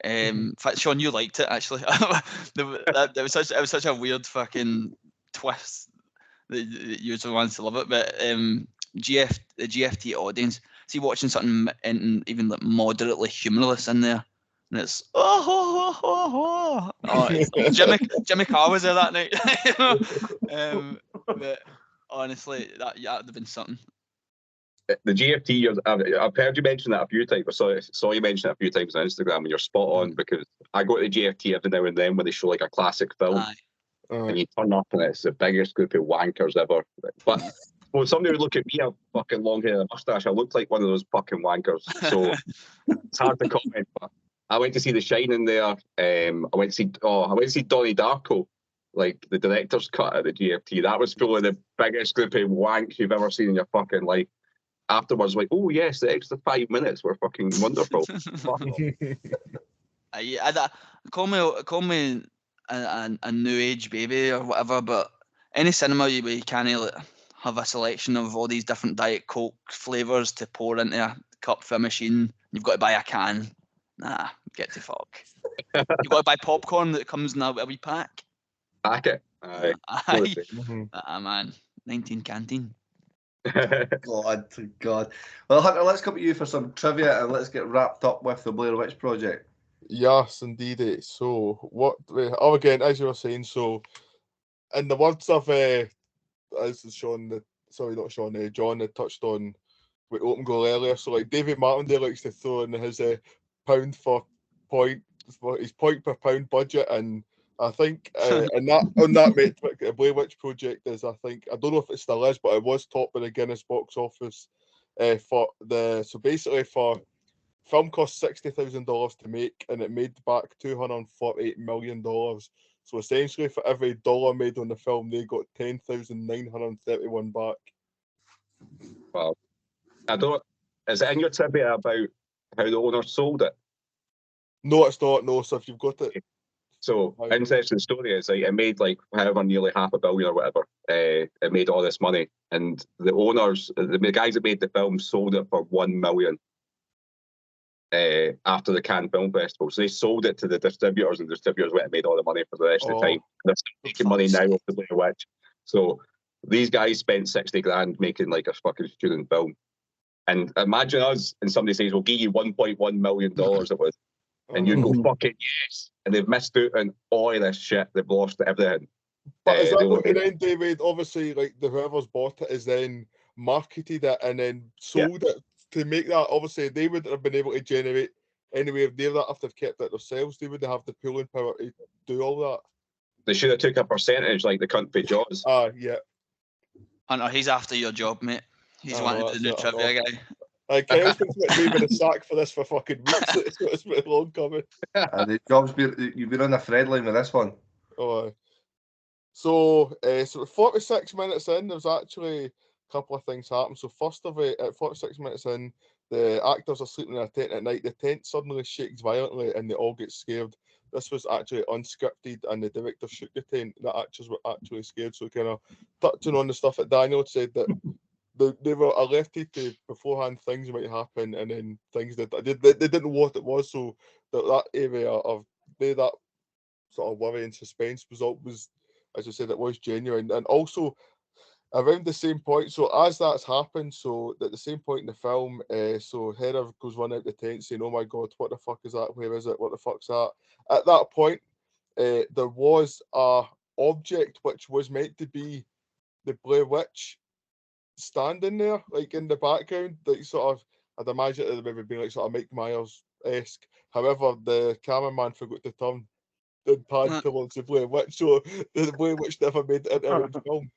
In fact, Sean, you liked it actually. It was such a weird fucking twist that you were the ones to love it. But the GFT audience, see watching something even like moderately humorless in there. And it's Jimmy Carr was there that night. But honestly, that would have been something. The GFT, I've heard you mention that a few times. I saw you mention it a few times on Instagram, and you're spot on, because I go to the JFT every now and then when they show like a classic film, Aye. and you turn up and it's the biggest group of wankers ever. But well, somebody would look at me, a fucking long hair and a mustache. I looked like one of those fucking wankers. So it's hard to comment. But I went to see The Shining there. I went to see Donnie Darko, like the director's cut at the GFT. That was probably the biggest group of wanks you've ever seen in your fucking life. Afterwards, like, oh yes, the extra 5 minutes were fucking wonderful. Call me a new age baby or whatever, but any cinema where you can't have a selection of all these different Diet Coke flavours to pour into a cup for a machine, you've got to buy a can. Nah, get to fuck. You've got to buy popcorn that comes in a wee pack. Packet. Aye. Aye. Man, 19 canteen. God. Well, Hunter, let's come to you for some trivia and let's get wrapped up with the Blair Witch Project. Yes, indeed. So, what? Again, as you were saying, so in the words of as John had touched on with open goal earlier. So, like David Martindale likes to throw in his pound for point, his point per pound budget, and I think on that metric, the Blair Witch Project is, I don't know if it still is, but it was topped by the Guinness box office for film cost $60,000 to make, and it made back $248 million. So essentially, for every dollar made on the film, they got $10,931 back. Wow. Is it in your trivia about how the owner sold it? No, it's not. No, so if you've got it. So, interesting story is like it made like however nearly $500 million or whatever. It made all this money, and the owners, the guys that made the film, sold it for $1 million. After the Cannes Film Festival, so they sold it to the distributors, and distributors went and made all the money for the rest of the time. They're still making money now off the Blair Witch. So these guys spent 60 grand making like a fucking student film. And imagine us, and somebody says, "We'll give you $1.1 million." It was, and you go, "Fucking yes!" And they've missed out on all this shit. They've lost everything. But is that what then, David? Obviously, like whoever's bought it is then marketed it and then sold it. To make that, obviously, they wouldn't have been able to generate anywhere near that if they've kept it themselves. They wouldn't have the pulling power to do all that. They should have took a percentage like the country Jaws. Yeah. Hunter, he's after your job, mate. He's wanted to do trivia guy. Kyle's been leaving a sack for this for fucking weeks. It's been long coming. The job's you've been on a thread line with this one. So 46 minutes in, there's actually couple of things happen. So first of it, at 46 minutes in, the actors are sleeping in a tent at night. The tent suddenly shakes violently and they all get scared. This was actually unscripted, and the director shook the tent. The actors were actually scared. So kind of touching on the stuff that Daniel said, that they were alerted to beforehand things might happen, and then things that they didn't know what it was. So that area of that sort of worry and suspense was, as I said, it was genuine. And also around the same point, so as that's happened, so at the same point in the film, so Heather goes running out the tent saying, "Oh my God, what the fuck is that? Where is it? What the fuck's that?" At that point, there was a object which was meant to be the Blair Witch standing there, like in the background, like sort of, I'd imagine it would maybe be like sort of Mike Myers-esque. However, the cameraman forgot to turn the pan towards the Blair Witch, so the Blair Witch never made it into the film.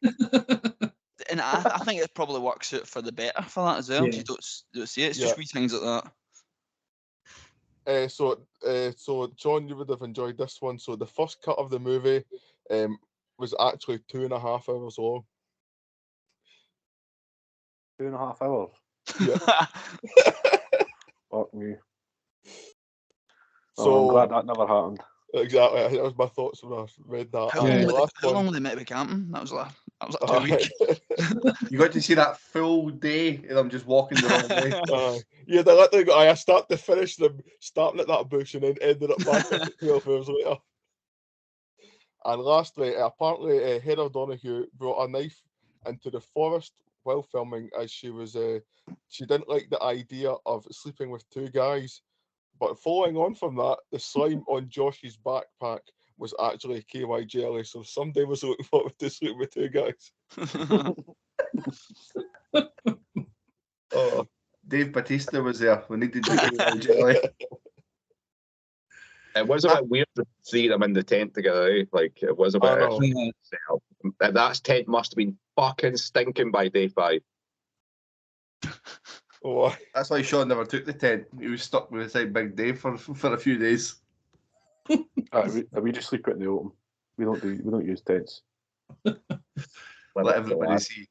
And I think it probably works out for the better for that as well. Yeah. You don't see it. It's just wee things like that. So John, you would have enjoyed this one. So the first cut of the movie was actually 2.5 hours long. 2.5 hours? Yeah. Fuck me. So I'm glad that never happened. Exactly. That was my thoughts when I read that. How long were they meant to be camping? That was like 2 weeks. You got to see that full day of them just walking the wrong way. Yeah, they literally got I start to finish them starting at that bush and then ended up back at 12 hours later. And lastly, apparently Heather Donahue brought a knife into the forest while filming, as she didn't like the idea of sleeping with two guys. But following on from that, the slime on Josh's backpack was actually KY jelly, so somebody was looking forward to sleep with two guys. Dave Bautista was there. We needed KY jelly. It was a bit weird to see them in the tent together. Eh? Like it was a bit. That tent must have been fucking stinking by day 5. Oh, that's why Sean never took the tent. He was stuck with his Big Dave for a few days. We just sleep out in the open. We don't use tents. Let everybody see.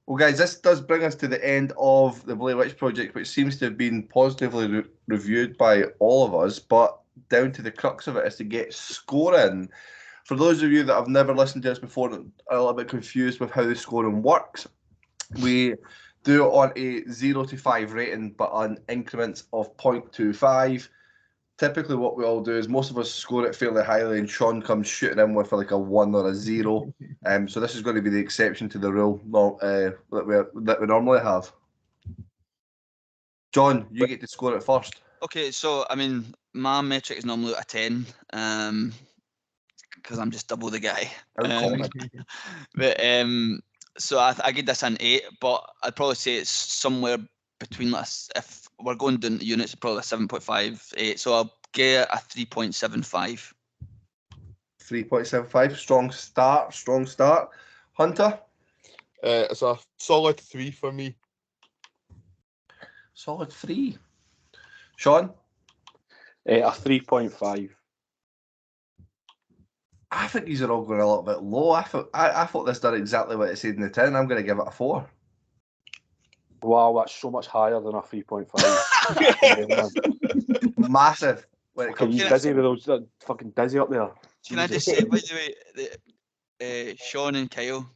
Well, guys, this does bring us to the end of the Blair Witch Project, which seems to have been positively reviewed by all of us, but down to the crux of it is to get scoring. For those of you that have never listened to us before and are a little bit confused with how the scoring works, we do it on a 0 to 5 rating, but on increments of 0.25. Typically what we all do is most of us score it fairly highly and Sean comes shooting in with like a 1 or a 0. So this is going to be the exception to the rule that we normally have. John, you get to score it first. Okay, so I mean, my metric is normally a 10, because I'm just double the guy. So I give this an 8, but I'd probably say it's somewhere between us. If we're going down the units, probably a 7.5, 8. So I'll get a 3.75. 3.75, strong start. Hunter? It's a solid 3 for me. Solid 3. Sean? A 3.5. I think these are all going a little bit low. I thought this done exactly what it said in the tin. I'm going to give it a 4. Wow, that's so much higher than a 3.5. Massive. When it comes to dizzy with those fucking dizzy up there. Can I just say, by the way, Sean and Kyle,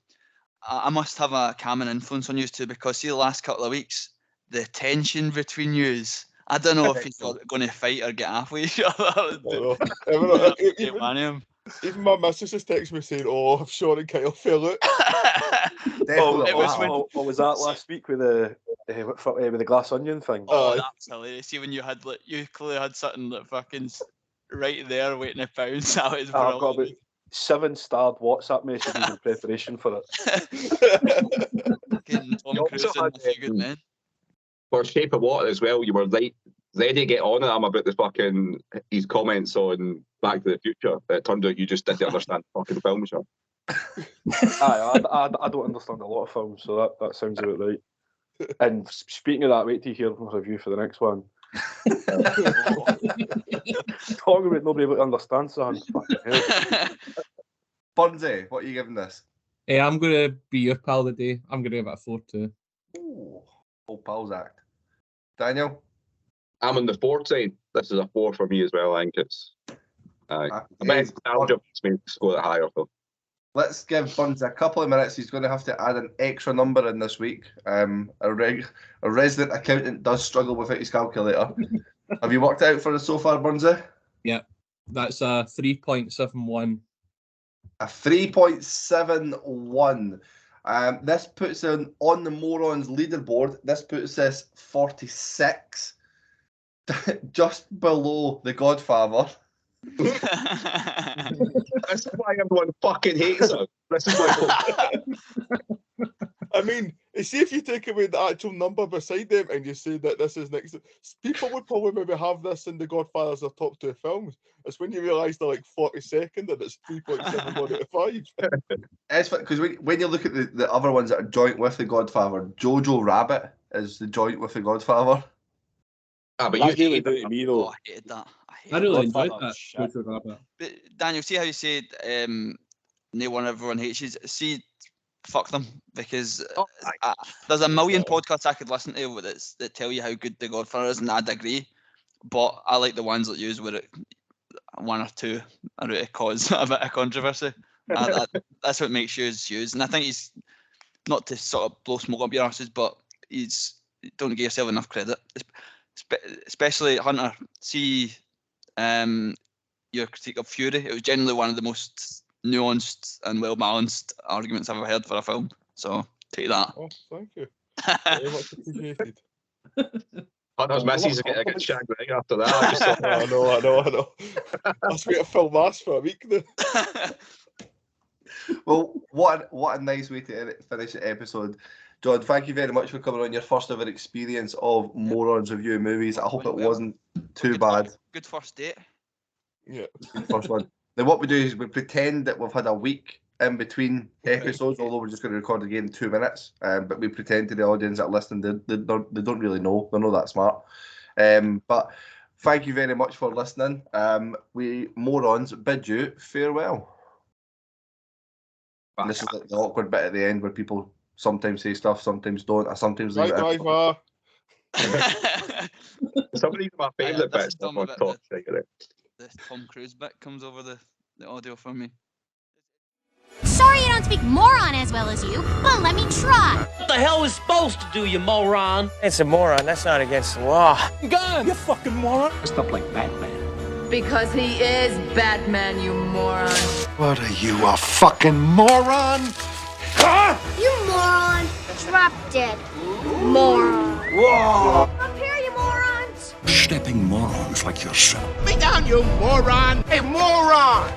I must have a calming influence on you two, because see the last couple of weeks, the tension between yous. I don't know if you're going to fight or get halfway each other. Even my missus has texted me saying, "Oh, Sean and Kyle fell out." Was that last week with the glass onion thing? Oh, that's hilarious. See when you clearly had something that fucking right there waiting to pounce. That was brilliant. I've got about 7 starred WhatsApp messages in preparation for it. Fucking Tom Cruise and a few good men. For Shape of Water as well, you were ready to get on at him about the fucking his comments on Back to the Future. It turned out you just didn't understand fucking films, Sean. I don't understand a lot of films, so that sounds about right. And speaking of that, wait till you hear my review for the next one. Talking about nobody able to understand something. Bunzy, what are you giving this? Hey, I'm going to be your pal of the day. I'm going to give it a 4 too. Ooh, old pals act. Daniel? I'm on the 4 side. This is a 4 for me as well. I think it's a bit nostalgia makes me score it higher though. Let's give Buns a couple of minutes. He's going to have to add an extra number in this week. A resident accountant does struggle without his calculator. Have you worked out for us so far, Bunsy? Yeah, that's a 3.71. A 3.71. This puts him on the Morons leaderboard. This puts us 46, just below The Godfather. That's why everyone fucking hates her. This is why. I mean, see if you take away the actual number beside them and you say that this is next, people would probably maybe have this in The Godfather as their top 2 films. It's when you realise they're like 42nd and it's 3.71 out of 5. Because when you look at the other ones that are joint with The Godfather, Jojo Rabbit is the joint with The Godfather. But you hated that to me though. I hated that. I really enjoyed that. Jojo Rabbit. But Daniel, see how you said no one everyone hates you. See, fuck them, because there's a million podcasts I could listen to that tell you how good The Godfather is, and I'd agree. But I like the ones that use where it 1 or 2 are to cause a bit of controversy. That's what makes Hughes Hughes. And I think he's, not to sort of blow smoke up your arses, but don't give yourself enough credit. Especially Hunter, see your critique of Fury. It was generally one of the most nuanced and well-balanced arguments I've ever heard for a film. So take that. Oh, thank you. Very much appreciated. Hunter's missus is getting a good shag right after that. I just thought, I know. That's wait to film mass for a week now. Well, what a nice way to finish the episode. John, thank you very much for coming on your first ever experience of Morons Review Movies. I hope it wasn't too bad. Good first date. Yeah. First one. Then what we do is we pretend that we've had a week in between episodes, although we're just going to record again in 2 minutes. But we pretend to the audience that are listening, they don't really know. They're not that smart. But thank you very much for listening. We Morons bid you farewell. And this is like the awkward bit at the end where people sometimes say stuff, sometimes don't. I sometimes leave Right, it in. driver. Some of these are my favourite This bits. is Tom On a bit top, right? the Tom Cruise bit comes over the audio for me. Sorry I don't speak moron as well as you, but let me try. What the hell is supposed to do, you moron? It's a moron. That's not against the law. Gun! You fucking moron! Dressed up like Batman. Because he is Batman, you moron. What are you, a fucking moron? You moron. Drop dead. Moron. Whoa! Up here, you morons. Stepping morons like yourself. Me down, you moron! Hey, moron!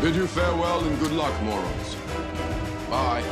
Bid you farewell and good luck, morons. Bye.